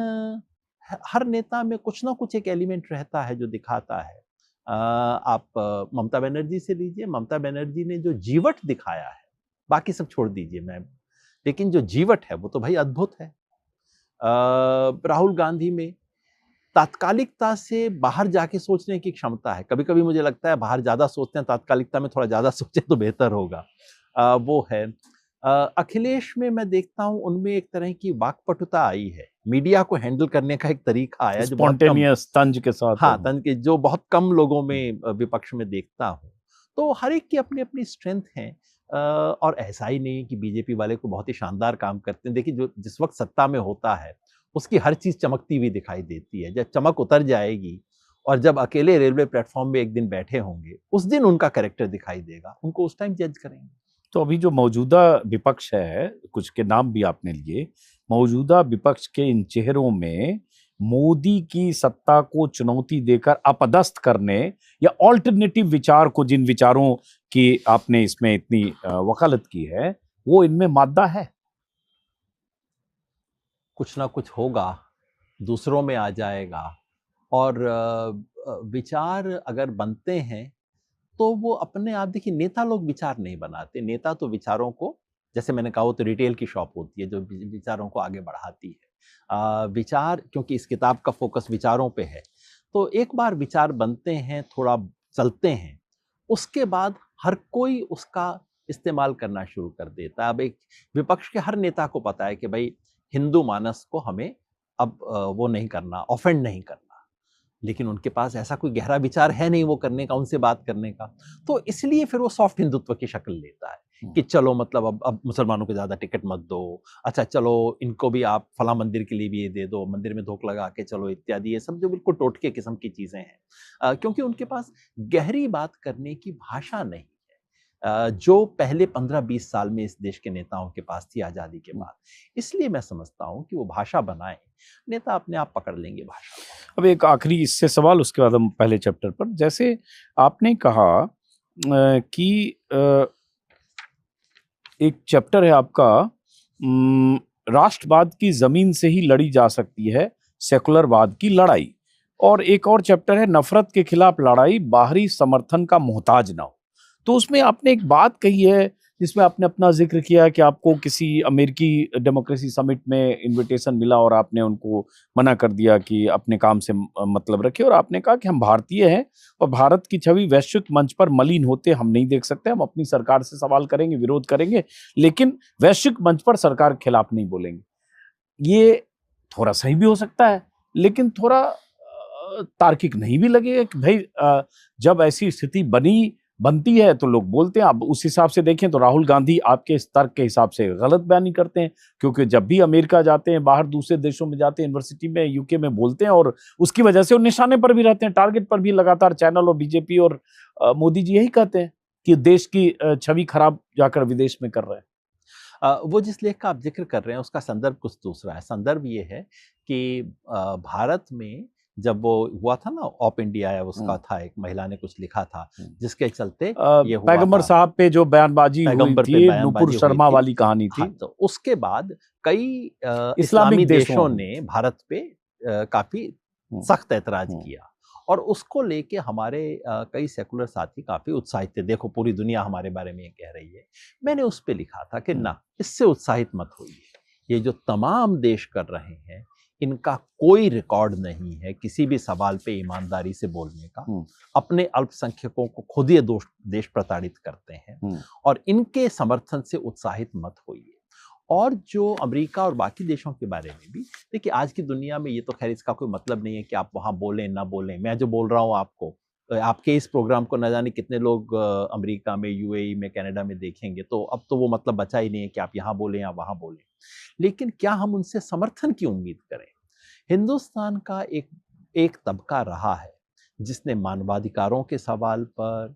S2: हर नेता में कुछ ना कुछ एक एलिमेंट रहता है जो दिखाता है। आप ममता बनर्जी से लीजिए, ममता बनर्जी ने जो जीवट दिखाया है, बाकी सब छोड़ दीजिए मैम, लेकिन जो जीवट है वो तो भाई अद्भुत है। राहुल गांधी में तात्कालिकता से बाहर जाके सोचने की क्षमता है। कभी-कभी मुझे लगता है बाहर ज़्यादा सोचते हैं, तात्कालिकता में थोड़ा ज़्यादा सोचें तो बेहतर होगा। वो है। अखिलेश में मैं देखता हूँ उनमें एक तरह की वाक्पटुता आई है। मीडिया को हैंडल करने का एक तरीका आया जो बहुत कम,
S1: स्पॉन्टेनियस तंज के साथ।
S2: हाँ, तंज के जो बहुत कम लोगों में विपक्ष में देखता हूँ। तो हर एक की अपनी-अपनी स्ट्रेंथ है। और ऐसा ही नहीं है कि बीजेपी वाले को बहुत ही शानदार काम करते हैं। देखिए जो जिस वक़्त सत्ता में होता है, उसकी हर चीज़ चमकती हुई दिखाई देती है। जब चमक उतर जाएगी और जब अकेले रेलवे प्लेटफ़ॉर्म में एक दिन बैठे होंगे, उस दिन उनका कैरेक्टर दिखाई देगा। उनको उस टाइम जज करेंगे।
S1: तो अभी जो मौजूदा विपक्ष है, कुछ के नाम भी आपने लिए, मौजूदा विपक्ष के इन चेहरों में मोदी की सत्ता को चुनौती देकर अपदस्थ करने या ऑल्टरनेटिव विचार को, जिन विचारों की आपने इसमें इतनी वकालत की है, वो इनमें मादा है?
S2: कुछ ना कुछ होगा, दूसरों में आ जाएगा और विचार अगर बनते हैं तो वो अपने आप, देखिए नेता लोग विचार नहीं बनाते। नेता तो विचारों को, जैसे मैंने कहा, वो तो रिटेल की शॉप होती है जो विचारों को आगे बढ़ाती है। विचार, क्योंकि इस किताब का फोकस विचारों पे है, तो एक बार विचार बनते हैं, थोड़ा चलते हैं, उसके बाद हर कोई उसका इस्तेमाल करना शुरू कर देता है। अब एक विपक्ष के हर नेता को पता है कि भाई हिंदू मानस को हमें अब वो नहीं करना, ऑफेंड नहीं करना, लेकिन उनके पास ऐसा कोई गहरा विचार है नहीं वो करने का, उनसे बात करने का। तो इसलिए फिर वो सॉफ्ट हिंदुत्व की शक्ल लेता है कि चलो मतलब अब मुसलमानों को ज़्यादा टिकट मत दो, अच्छा चलो इनको भी आप फला मंदिर के लिए भी ये दे दो, मंदिर में धोख लगा के चलो इत्यादि, ये सब जो बिल्कुल टोटके किस्म की चीज़ें हैं। क्योंकि उनके पास गहरी बात करने की भाषा नहीं है, जो पहले 15-20 साल में इस देश के नेताओं के पास थी आज़ादी के बाद। इसलिए मैं समझता हूँ कि वो भाषा बनाएँ, नेता अपने आप पकड़ लेंगे भाषा को।
S1: अब एक आखिरी इससे सवाल, उसके बाद हम पहले चैप्टर पर। जैसे आपने कहा कि एक चैप्टर है आपका, राष्ट्रवाद की जमीन से ही लड़ी जा सकती है सेकुलरवाद की लड़ाई, और एक और चैप्टर है नफरत के खिलाफ लड़ाई, बाहरी समर्थन का मोहताज ना हो। तो उसमें आपने एक बात कही है जिसमें आपने अपना जिक्र किया कि आपको किसी अमेरिकी डेमोक्रेसी समिट में इनविटेशन मिला और आपने उनको मना कर दिया कि अपने काम से मतलब रखिए, और आपने कहा कि हम भारतीय हैं और भारत की छवि वैश्विक मंच पर मलिन होते हम नहीं देख सकते, हम अपनी सरकार से सवाल करेंगे, विरोध करेंगे, लेकिन वैश्विक मंच पर सरकार के खिलाफ नहीं बोलेंगे। ये थोड़ा सही भी हो सकता है, लेकिन थोड़ा तार्किक नहीं भी लगेगा कि भाई जब ऐसी स्थिति बनती है तो लोग बोलते हैं। अब उस हिसाब से देखें तो राहुल गांधी आपके इस तर्क के हिसाब से गलत बयानी करते हैं, क्योंकि जब भी अमेरिका जाते हैं, बाहर दूसरे देशों में जाते हैं, यूनिवर्सिटी में, यूके में बोलते हैं, और उसकी वजह से वो निशाने पर भी रहते हैं, टारगेट पर भी लगातार चैनल और बीजेपी और मोदी जी यही कहते हैं कि देश की छवि खराब जाकर विदेश में कर रहे हैं।
S2: वो जिस लेख का आप जिक्र कर रहे हैं उसका संदर्भ कुछ दूसरा है। संदर्भ ये है कि भारत में जब वो हुआ था ना, ऑप इंडिया या उसका था, एक महिला ने कुछ लिखा था जिसके चलते ये हुआ
S1: पैगंबर
S2: था।
S1: साहब पे जो बयानबाजी हुई
S2: पैगंबर पे
S1: थी,
S2: बयानबाजी
S1: नुपुर
S2: हुई
S1: शर्मा
S2: थी।
S1: वाली कहानी थी।
S2: हाँ, तो उसके बाद कई
S1: इस्लामिक
S2: देशों ने भारत पे काफी सख्त ऐतराज
S1: हम्म।
S2: किया, और उसको लेके हमारे कई सेकुलर साथी काफी उत्साहित थे। देखो पूरी दुनिया हमारे बारे में ये कह रही है। मैंने उस पे लिखा था कि ना, इससे उत्साहित मत होइए। ये जो तमाम देश कर रहे हैं, इनका कोई रिकॉर्ड नहीं है किसी भी सवाल पे ईमानदारी से बोलने का। अपने अल्पसंख्यकों को खुद ये देश प्रताड़ित करते हैं, और इनके समर्थन से उत्साहित मत होइए। और जो अमेरिका और बाकी देशों के बारे में भी, देखिए आज की दुनिया में ये तो खैर इसका कोई मतलब नहीं है कि आप वहाँ बोलें ना बोलें। मैं जो बोल रहा हूँ आपको, आपके इस प्रोग्राम को न जाने कितने लोग अमेरिका में, यूएई में, कनाडा में देखेंगे, तो अब तो वो मतलब बचा ही नहीं है कि आप यहाँ बोलें या वहाँ बोलें। लेकिन क्या हम उनसे समर्थन की उम्मीद करें? हिंदुस्तान का एक तबका रहा है जिसने मानवाधिकारों के सवाल पर,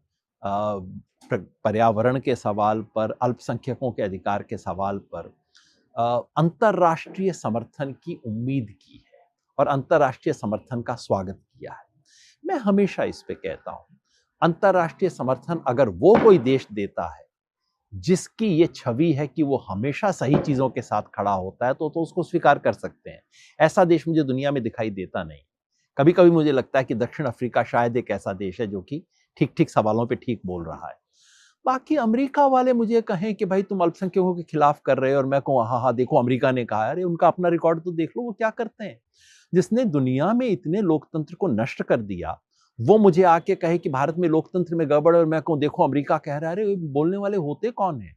S2: पर्यावरण के सवाल पर, अल्पसंख्यकों के अधिकार के सवाल पर अंतर्राष्ट्रीय समर्थन की उम्मीद की है और अंतर्राष्ट्रीय समर्थन का स्वागत किया है। मैं हमेशा इस पे कहता हूं, अंतर्राष्ट्रीय समर्थन अगर वो कोई देश देता है जिसकी ये छवि है कि वो हमेशा सही चीजों के साथ खड़ा होता है, तो उसको स्वीकार कर सकते हैं। ऐसा देश मुझे दुनिया में दिखाई देता नहीं। कभी कभी मुझे लगता है कि दक्षिण अफ्रीका शायद एक ऐसा देश है जो कि ठीक ठीक सवालों पे ठीक बोल रहा है। बाकी अमेरिका वाले मुझे कहें कि भाई तुम अल्पसंख्यकों के खिलाफ कर रहे हो, और मैं कहूँ हाँ हाँ देखो अमेरिका ने कहा, अरे उनका अपना रिकॉर्ड तो देख लो, वो क्या करते हैं। जिसने दुनिया में इतने लोकतंत्र को नष्ट कर दिया, वो मुझे आके कहे कि भारत में लोकतंत्र में गड़बड़ है, और मैं कहूँ देखो अमेरिका कह रहा है, अरे बोलने वाले होते कौन है।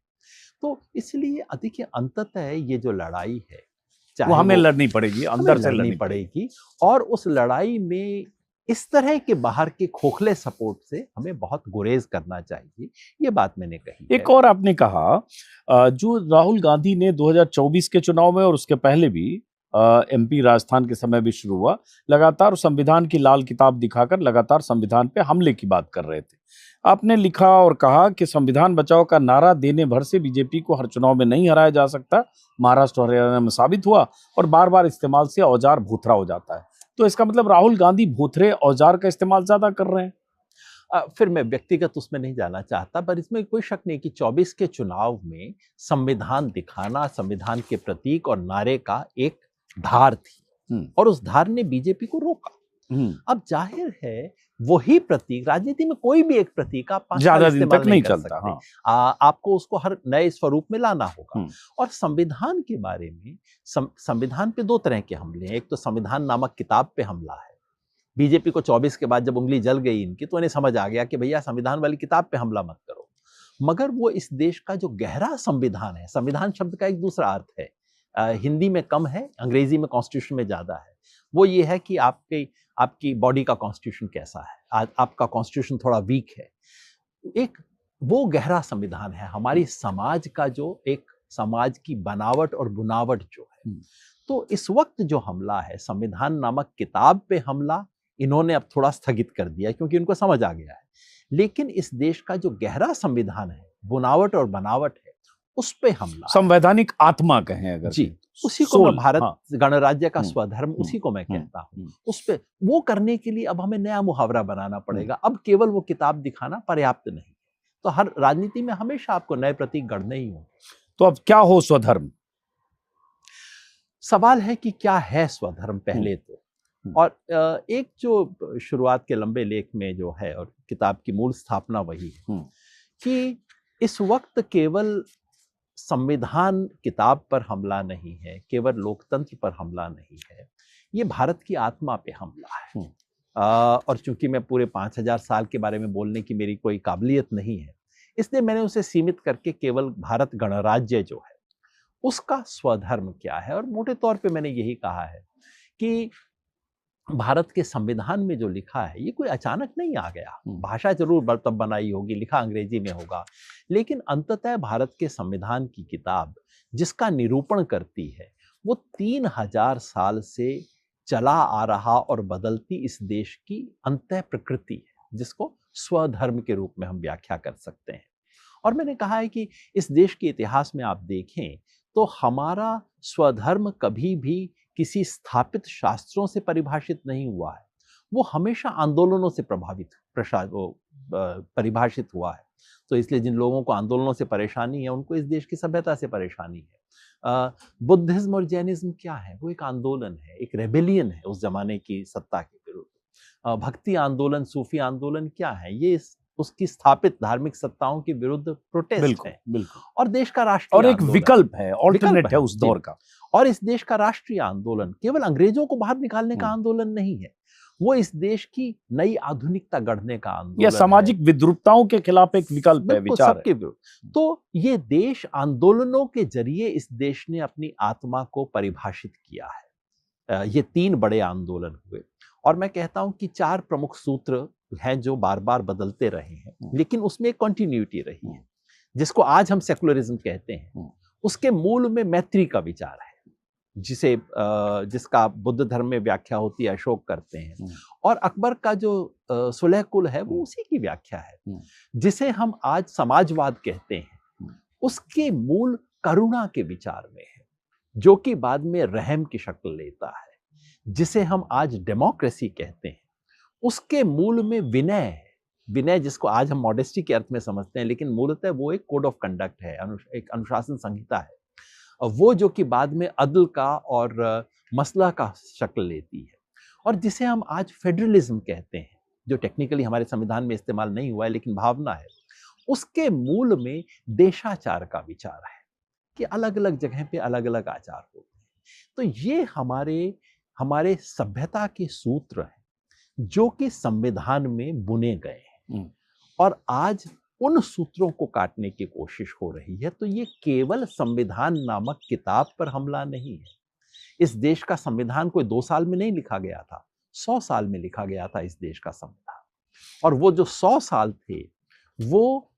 S2: तो इसलिए देखिए अंततः ये जो लड़ाई है,
S1: वो
S2: चाहे
S1: हमें
S2: वो
S1: लड़नी पड़ेगी,
S2: हमें
S1: अंदर से
S2: लड़नी
S1: लड़नी पड़ेगी।
S2: पड़ेगी, और उस लड़ाई में इस तरह के बाहर के खोखले सपोर्ट से हमें बहुत गुरेज करना चाहिए। ये बात मैंने कही है।
S1: एक और आपने कहा जो राहुल गांधी ने 2024 के चुनाव में और उसके पहले भी एमपी राजस्थान के समय भी शुरू हुआ, लगातार संविधान की लाल किताब दिखाकर लगातार संविधान पे हमले की बात कर रहे थे। आपने लिखा और कहा कि संविधान बचाओ का नारा देने भर से बीजेपी को हर चुनाव में नहीं हराया जा सकता। महाराष्ट्र और हरियाणा में साबित हुआ, और बार बार इस्तेमाल से औजार भूथरा हो जाता है। तो इसका मतलब राहुल गांधी भूथरे औजार का इस्तेमाल ज्यादा कर रहे हैं।
S2: फिर मैं व्यक्तिगत उसमें नहीं जाना चाहता, पर इसमें कोई शक नहीं कि 24 के चुनाव में संविधान दिखाना, संविधान के प्रतीक और नारे का एक धार थी, और उस धार ने बीजेपी को रोका। अब जाहिर है वही प्रतीक, राजनीति में कोई भी एक प्रतीक आप 5 साल
S1: ज्यादा दिन
S2: इस्तेमाल
S1: तक नहीं
S2: कर
S1: चलता।
S2: सकते।
S1: हाँ।
S2: आपको उसको हर नए स्वरूप में लाना होगा। और संविधान के बारे में, संविधान पे 2 तरह के हमले हैं। एक तो संविधान नामक किताब पे हमला है। बीजेपी को 24 के बाद जब उंगली जल गई इनकी, तो इन्हें समझ आ गया कि भैया संविधान वाली किताब पे हमला मत करो। मगर वो इस देश का जो गहरा संविधान है, संविधान शब्द का एक दूसरा अर्थ है, हिंदी में कम है, अंग्रेजी में कॉन्स्टिट्यूशन में ज्यादा है। वो ये है कि आपकी बॉडी का कॉन्स्टिट्यूशन कैसा है, आपका कॉन्स्टिट्यूशन थोड़ा वीक है। एक वो गहरा संविधान है हमारी समाज का, जो एक समाज की बनावट और बुनावट जो है। तो इस वक्त जो हमला है, संविधान नामक किताब पे हमला, इन्होंने अब थोड़ा स्थगित कर दिया क्योंकि इनको समझ आ गया है। लेकिन इस देश का जो गहरा संविधान है, बुनावट और बनावट है, उस पे हमला है।
S1: संवैधानिक आत्मा कहें अगर,
S2: जी, उसी को मैं भारत गणराज्य का स्वधर्म, उसी को मैं कहता हूँ। उस पे वो करने के लिए अब हमें नया मुहावरा बनाना पड़ेगा। अब केवल वो किताब दिखाना पर्याप्त नहीं। तो हर राजनीति में हमेशा आपको नए प्रतीक गढ़ने ही हों।
S1: तो अब क्या हो स्वधर्म?
S2: सवाल है कि क्या है स्वधर्म पहले तो, और एक जो शुरुआत के लंबे लेख में जो है, और किताब की मूल स्थापना वही है कि इस वक्त केवल संविधान किताब पर हमला नहीं है, केवल लोकतंत्र पर हमला नहीं है, ये भारत की आत्मा पे हमला है। और चूंकि मैं पूरे 5000 साल के बारे में बोलने की मेरी कोई काबिलियत नहीं है, इसलिए मैंने उसे सीमित करके केवल भारत गणराज्य जो है उसका स्वधर्म क्या है। और मोटे तौर पे मैंने यही कहा है कि भारत के संविधान में जो लिखा है, ये कोई अचानक नहीं आ गया। भाषा जरूर तब बनाई होगी, लिखा अंग्रेजी में होगा, लेकिन अंततः भारत के संविधान की किताब जिसका निरूपण करती है, वो 3000 साल से चला आ रहा और बदलती इस देश की अंतः प्रकृति है, जिसको स्वधर्म के रूप में हम व्याख्या कर सकते हैं। और मैंने कहा है कि इस देश के इतिहास में आप देखें तो हमारा स्वधर्म कभी भी किसी स्थापित शास्त्रों से परिभाषित नहीं हुआ है, वो हमेशा आंदोलनों से परिभाषित हुआ है। तो इसलिए जिन लोगों को आंदोलनों से परेशानी है, उनको इस देश की सभ्यता से परेशानी है। बुद्धिज्म और जैनिज्म क्या है? वो एक आंदोलन है, एक रेबेलियन है उस जमाने की सत्ता के विरुद्ध। भक्ति आंदोलन, सूफी आंदोलन क्या है? ये उसकी स्थापित धार्मिक सत्ताओं के विरुद्ध प्रोटेस्ट है।
S1: बिल्कुल।
S2: और देश का राष्ट्रीय
S1: और एक विकल्प है, ऑल्टरनेट है उस दौर का।
S2: और इस देश का राष्ट्रीय आंदोलन केवल अंग्रेजों को बाहर निकालने का आंदोलन नहीं है, वो इस देश की नई आधुनिकता गढ़ने का आंदोलन,
S1: या सामाजिक विद्रुपताओं के खिलाफ एक विकल्प है, विचार
S2: सबके विरुद्ध। तो ये देश आंदोलनों के जरिए इस देश ने अपनी आत्मा को परिभाषित किया है। ये 3 बड़े आंदोलन हुए, और मैं कहता हूं कि 4 प्रमुख सूत्र हैं जो बार बार बदलते रहे हैं, लेकिन उसमें एक कंटिन्यूटी रही है, जिसको आज हम सेकुलरिज्म कहते हैं। उसके मूल में मैत्री का विचार है, जिसका बुद्ध धर्म में व्याख्या होती है, अशोक करते हैं, और अकबर का जो सुलह कुल है वो उसी की व्याख्या है। जिसे हम आज समाजवाद कहते हैं, उसके मूल करुणा के विचार में है, जो कि बाद में रहम की शक्ल लेता है। जिसे हम आज डेमोक्रेसी कहते हैं, उसके मूल में विनय है, विनय जिसको आज हम मॉडेस्टी के अर्थ में समझते हैं, लेकिन मूलतः वो एक कोड ऑफ कंडक्ट है, एक अनुशासन संहिता है, और वो जो कि बाद में अदल का और मसलह का शक्ल लेती है, और जिसे हम आज फेडरलिज्म कहते हैं, जो टेक्निकली हमारे संविधान में इस्तेमाल नहीं हुआ है लेकिन भावना है। उसके मूल में देशाचार का विचार है कि अलग अलग जगह पे अलग अलग आचार होते हैं। तो ये हमारे सभ्यता के सूत्र हैं जो कि संविधान में बुने गए हैं, और आज उन सूत्रों को काटने की कोशिश हो रही है। तो ये केवल संविधान नामक किताब पर हमला नहीं है। इस देश का संविधान कोई 2 साल में नहीं लिखा गया था, 100 साल में लिखा गया था इस देश का संविधान। और वो जो 100 साल थे वो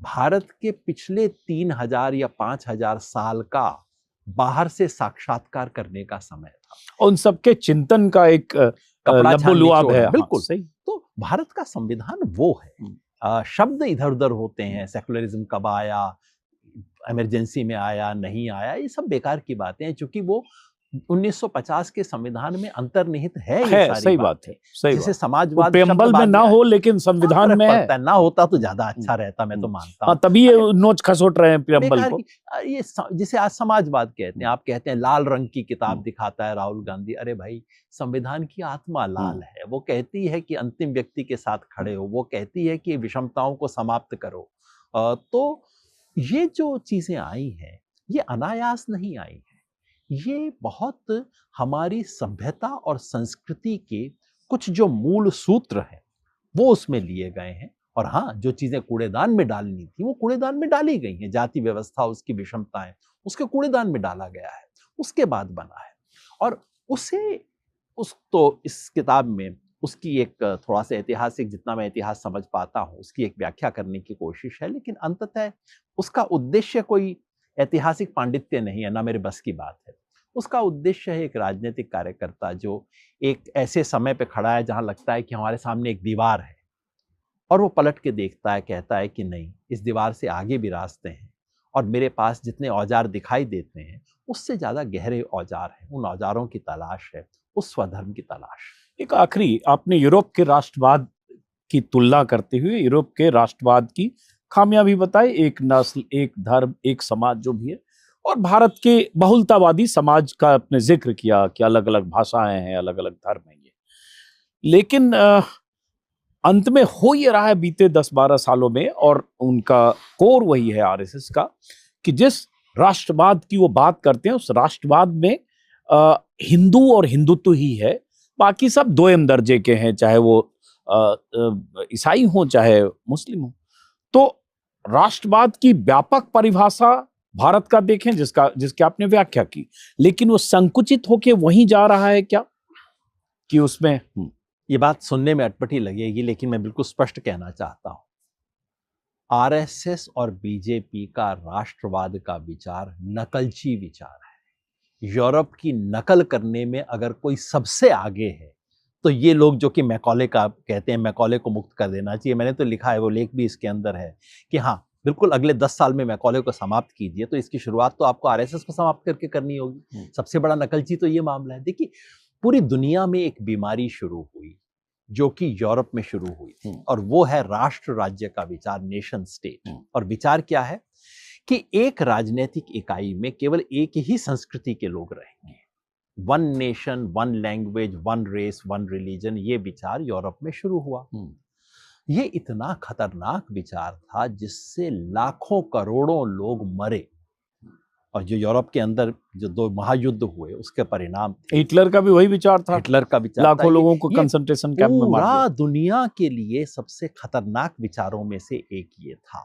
S2: भारत के पिछले 3000 या 5000 साल का बाहर से साक्षात्कार करने का समय था।
S1: उन सबके चिंतन का एक
S2: कपड़ा
S1: लबो-लुआब है।
S2: बिल्कुल
S1: हाँ, सही।
S2: तो भारत का संविधान वो है। शब्द इधर उधर होते हैं, सेकुलरिज्म कब आया, इमरजेंसी में आया, नहीं आया, ये सब बेकार की बातें हैं, क्योंकि वो 1950 के संविधान में अंतर्निहित है। ये सारी
S1: सही बात है, सही
S2: जैसे
S1: बात।
S2: समाजवाद
S1: प्रेम्बल में ना हो लेकिन संविधान में है।
S2: ना होता तो ज्यादा अच्छा रहता, मैं तो मानता हूँ।
S1: तभी ये नोच खसोट रहे हैं प्रेम्बल को।
S2: ये जिसे आज समाजवाद कहते हैं, आप कहते हैं लाल रंग की किताब दिखाता है राहुल गांधी। अरे भाई, संविधान की आत्मा लाल है। वो कहती है कि अंतिम व्यक्ति के साथ खड़े हो, वो कहती है कि विषमताओं को समाप्त करो। तो ये जो चीजें आई हैं, ये अनायास नहीं आई है। ये बहुत हमारी सभ्यता और संस्कृति के कुछ जो मूल सूत्र हैं वो उसमें लिए गए हैं। और हाँ, जो चीजें कूड़ेदान में डालनी थी वो कूड़ेदान में डाली गई हैं। जाति व्यवस्था, उसकी विषमताएं, उसके कूड़ेदान में डाला गया है, उसके बाद बना है। और तो इस किताब में उसकी एक थोड़ा सा ऐतिहासिक, जितना मैं इतिहास समझ पाता हूँ, उसकी एक व्याख्या करने की कोशिश है। लेकिन अंततः उसका उद्देश्य कोई ऐतिहासिक पांडित्य नहीं है, ना मेरे बस की बात है। उसका उद्देश्य है एक राजनीतिक कार्यकर्ता जो एक ऐसे समय पे खड़ा है जहां लगता है कि हमारे सामने एक दीवार है, और वो पलट के देखता है, कहता है कि नहीं, इस दीवार से आगे भी रास्ते हैं, और मेरे पास जितने औजार दिखाई देते हैं उससे ज्यादा गहरे औजार हैं। उन औजारों की तलाश है, उस स्वधर्म की तलाश।
S1: एक आखिरी, आपने यूरोप के राष्ट्रवाद की तुलना करते हुए यूरोप के राष्ट्रवाद की खामियां भी बताई, एक नस्ल, एक धर्म, एक समाज जो भी है, और भारत के बहुलतावादी समाज का आपने जिक्र किया कि अलग अलग भाषाएं हैं, अलग अलग धर्म हैं। ये लेकिन अंत में हो ये रहा है बीते 10-12 सालों में, और उनका कोर वही है आरएसएस का, कि जिस राष्ट्रवाद की वो बात करते हैं उस राष्ट्रवाद में हिंदू और हिंदुत्व ही है, बाकी सब दोयम दर्जे के हैं, चाहे वो ईसाई हो चाहे मुस्लिम हो। तो राष्ट्रवाद की व्यापक परिभाषा भारत का देखें, जिसकी आपने व्याख्या की, लेकिन वो संकुचित होके वहीं जा रहा है क्या, कि उसमें
S2: ये बात सुनने में अटपटी लगेगी, लेकिन मैं बिल्कुल स्पष्ट कहना चाहता हूं, आरएसएस और बीजेपी का राष्ट्रवाद का विचार नकलची विचार है। यूरोप की नकल करने में अगर कोई सबसे आगे है तो ये लोग, जो कि मैकॉले का कहते हैं, मैकॉले को मुक्त कर देना चाहिए। मैंने तो लिखा है, वो लेख भी इसके अंदर है, कि हाँ बिल्कुल अगले 10 साल में मैकॉले को समाप्त कीजिए। तो इसकी शुरुआत तो आपको आरएसएस को समाप्त करके करनी होगी। सबसे बड़ा नकलची तो ये मामला है। देखिए, पूरी दुनिया में एक बीमारी शुरू हुई जो कि यूरोप में शुरू हुई थी, और वो है राष्ट्र राज्य का विचार, नेशन स्टेट। और विचार क्या है कि एक राजनीतिक इकाई में केवल एक ही संस्कृति के लोग रहेंगे, one nation, one language, one race, one religion. ये विचार यूरोप में शुरू हुआ। ये इतना खतरनाक विचार था जिससे लाखों करोड़ों लोग मरे, और जो यूरोप के अंदर जो 2 महायुद्ध हुए उसके परिणाम थे।
S1: हिटलर का भी वही विचार था,
S2: हिटलर का विचार,
S1: लाखों लोगों को कंसंट्रेशन कैंप में मार दिया।
S2: पूरा दुनिया के लिए सबसे खतरनाक विचारों में से एक ये था।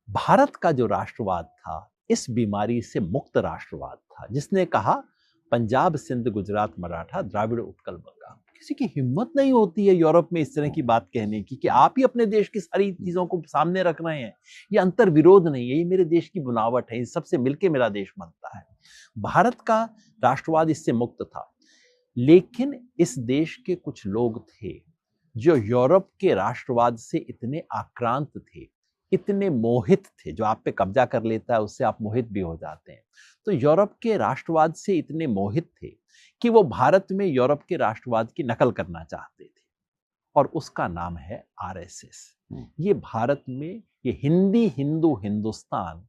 S2: भारत का जो राष्ट्रवाद था, इस बीमारी से मुक्त राष्ट्रवाद था, जिसने कहा पंजाब, सिंध, गुजरात, मराठा, द्राविड़, उत्कल, बंगाल। किसी की हिम्मत नहीं होती है यूरोप में इस तरह की बात कहने की कि आप ही अपने देश की सारी चीजों को सामने रख रहे हैं। ये अंतर विरोध नहीं है, ये मेरे देश की बुनावट है, इन सबसे मिलके मेरा देश बनता है। भारत का राष्ट्रवाद इससे मुक्त था। लेकिन इस देश के कुछ लोग थे जो यूरोप के राष्ट्रवाद से इतने आक्रांत थे, इतने मोहित थे। जो आप पे कब्जा कर लेता है उससे आप मोहित भी हो जाते हैं। तो यूरोप के राष्ट्रवाद से इतने मोहित थे कि वो भारत में यूरोप के राष्ट्रवाद की नकल करना चाहते थे। और उसका नाम है आरएसएस। ये भारत में ये हिंदी हिंदू हिंदुस्तान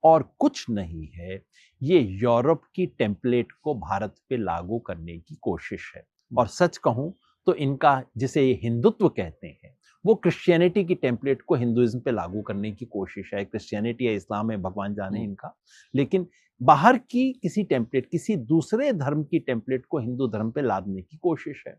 S2: और कुछ नहीं है, ये यूरोप की टेम्पलेट को भारत पे लागू करने की कोशिश है। और सच कहूं तो इनका जिसे ये हिंदुत्व कहते हैं वो क्रिश्चियनिटी की टेम्पलेट को हिंदुइज्म पे लागू करने की कोशिश है। क्रिश्चियनिटी या इस्लाम है, भगवान जाने इनका, लेकिन बाहर की किसी टेम्पलेट, किसी दूसरे धर्म की टेम्पलेट को हिंदू धर्म पे लादने की कोशिश है।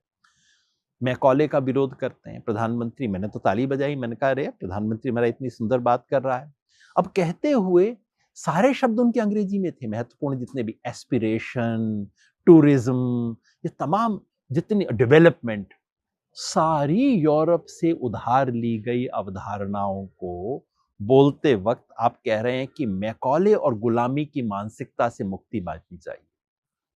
S2: मैकॉले का विरोध करते हैं प्रधानमंत्री, मैंने तो ताली बजाई, मैंने कहा अरे प्रधानमंत्री मेरा इतनी सुंदर बात कर रहा है। अब कहते हुए सारे शब्द उनके अंग्रेजी में थे, महत्वपूर्ण जितने भी, एस्पिरेशन, टूरिज्म, ये तमाम जितनी, डेवलपमेंट, सारी यूरोप से उधार ली गई अवधारणाओं को बोलते वक्त आप कह रहे हैं कि मैकॉले और गुलामी की मानसिकता से मुक्ति पानी चाहिए।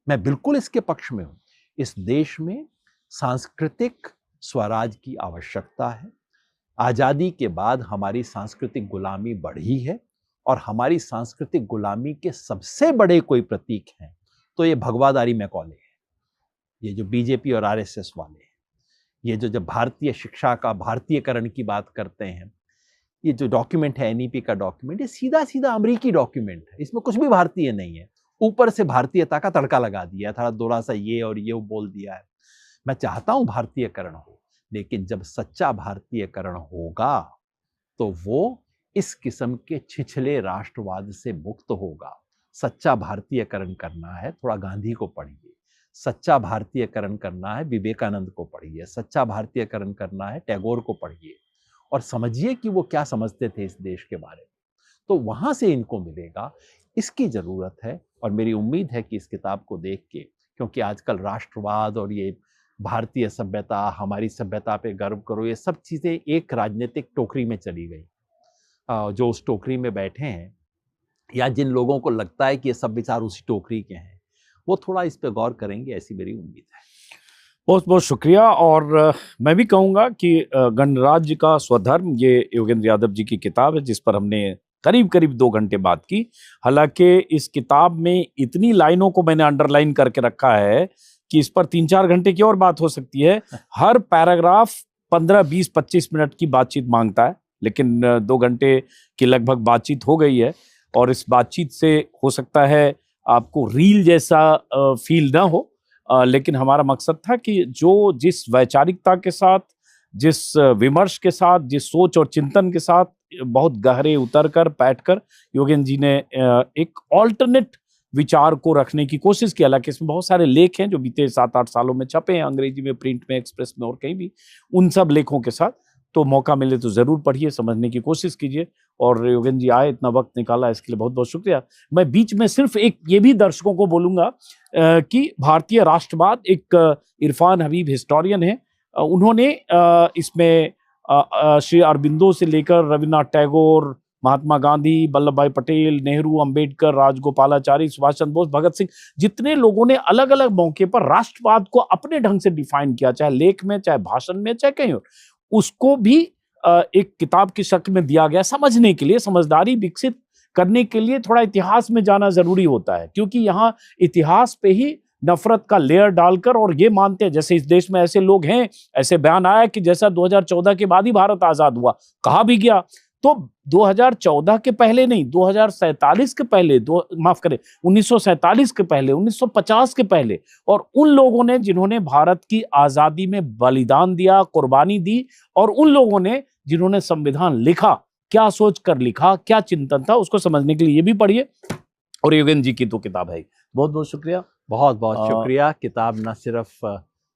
S2: मैं बिल्कुल इसके पक्ष में हूं। इस देश में सांस्कृतिक स्वराज की आवश्यकता है। आजादी के बाद हमारी सांस्कृतिक गुलामी बढ़ी है और हमारी सांस्कृतिक गुलामी के सबसे बड़े कोई प्रतीक हैं तो ये भगवादारी मैकॉले है, ये जो बीजेपी और आरएसएस वाले हैं, ये जो जब भारतीय शिक्षा का भारतीयकरण की बात करते हैं, ये जो डॉक्यूमेंट है एनईपी का डॉक्यूमेंट, ये सीधा सीधा अमेरिकी डॉक्यूमेंट है, इसमें कुछ भी भारतीय नहीं है, ऊपर से भारतीयता का तड़का लगा दिया, थोड़ा थोड़ा सा ये और ये बोल दिया है। मैं चाहता हूं भारतीयकरण हो, लेकिन जब सच्चा भारतीयकरण होगा तो वो इस किस्म के छिछले राष्ट्रवाद से मुक्त होगा। सच्चा भारतीयकरण करना है, थोड़ा गांधी को पढ़िए। सच्चा भारतीयकरण करना है, विवेकानंद को पढ़िए। सच्चा भारतीयकरण करना है, टैगोर को पढ़िए और समझिए कि वो क्या समझते थे इस देश के बारे में। तो वहां से इनको मिलेगा, इसकी जरूरत है। और मेरी उम्मीद है कि इस किताब को देख के, क्योंकि आजकल राष्ट्रवाद और ये भारतीय सभ्यता, हमारी सभ्यता पे गर्व करो, ये सब चीजें एक राजनीतिक टोकरी में चली गई। जो उस टोकरी में बैठे हैं या जिन लोगों को लगता है कि ये सब विचार उसी टोकरी के हैं, वो थोड़ा इस पे गौर करेंगे, ऐसी मेरी उम्मीद है।
S1: बहुत बहुत शुक्रिया। और मैं भी कहूँगा कि गणराज्य का स्वधर्म, ये योगेंद्र यादव जी की किताब है जिस पर हमने करीब करीब 2 घंटे बात की। हालांकि इस किताब में इतनी लाइनों को मैंने अंडरलाइन करके रखा है कि इस पर 3-4 घंटे की और बात हो सकती है। हर पैराग्राफ 15, 20, 25 मिनट की बातचीत मांगता है, लेकिन 2 घंटे की लगभग बातचीत हो गई है। और इस बातचीत से हो सकता है आपको रील जैसा फील ना हो, लेकिन हमारा मकसद था कि जो जिस वैचारिकता के साथ, जिस विमर्श के साथ, जिस सोच और चिंतन के साथ बहुत गहरे उतरकर बैठकर योगेंद्र जी ने एक ऑल्टरनेट विचार को रखने की कोशिश की। हालांकि इसमें बहुत सारे लेख हैं जो बीते 7-8 सालों में छपे हैं, अंग्रेजी में, प्रिंट में, एक्सप्रेस में और कहीं भी। उन सब लेखों के साथ तो मौका मिले तो जरूर पढ़िए, समझने की कोशिश कीजिए। और योगेंद्र जी आए, इतना वक्त निकाला, इसके लिए बहुत बहुत शुक्रिया। मैं बीच में सिर्फ एक ये भी दर्शकों को बोलूंगा कि भारतीय राष्ट्रवाद, एक इरफान हबीब हिस्टोरियन है, उन्होंने इसमें श्री अरबिंदो से लेकर रविन्द्रनाथ टैगोर, महात्मा गांधी, वल्लभ भाई पटेल, नेहरू, अंबेडकर, राजगोपालाचारी, सुभाष चंद्र बोस, भगत सिंह, जितने लोगों ने अलग अलग मौके पर राष्ट्रवाद को अपने ढंग से डिफाइन किया, चाहे लेख में, चाहे भाषण में, चाहे कहीं और, उसको भी एक किताब की शक्ल में दिया गया। समझने के लिए, समझदारी विकसित करने के लिए थोड़ा इतिहास में जाना जरूरी होता है, क्योंकि यहाँ इतिहास पे ही नफरत का लेयर डालकर और ये मानते हैं, जैसे इस देश में ऐसे लोग हैं, ऐसे बयान आया कि जैसा 2014 के बाद ही भारत आजाद हुआ, कहा भी गया। तो 2014 के पहले नहीं, 2047 के पहले, 1947 के पहले, 1950 के पहले, और उन लोगों ने जिन्होंने भारत की आजादी में बलिदान दिया, कुर्बानी दी, और उन लोगों ने जिन्होंने संविधान लिखा, क्या सोच कर लिखा, क्या चिंतन था, उसको समझने के लिए ये भी पढ़िए। और योगेंद्र जी की तो किताब है। बहुत बहुत शुक्रिया।
S2: बहुत बहुत शुक्रिया। किताब न सिर्फ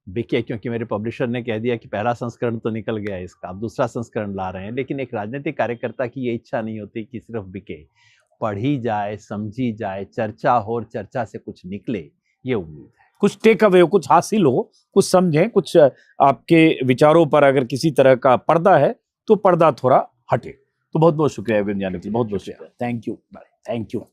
S2: बिके, क्योंकि मेरे पब्लिशर ने कह दिया कि पहला संस्करण तो निकल गया इसका, अब दूसरा संस्करण ला रहे हैं, लेकिन एक राजनीतिक कार्यकर्ता की ये इच्छा नहीं होती कि सिर्फ बिके, पढ़ी जाए, समझी जाए, चर्चा हो और चर्चा से कुछ निकले, ये उम्मीद है।
S1: कुछ टेक अवे हो, कुछ हासिल हो, कुछ समझें, कुछ आपके विचारों पर अगर किसी तरह का पर्दा है तो पर्दा थोड़ा हटे। तो बहुत बहुत शुक्रिया योगेंद्र जी, बहुत बहुत शुक्रिया। Thank you, thank you.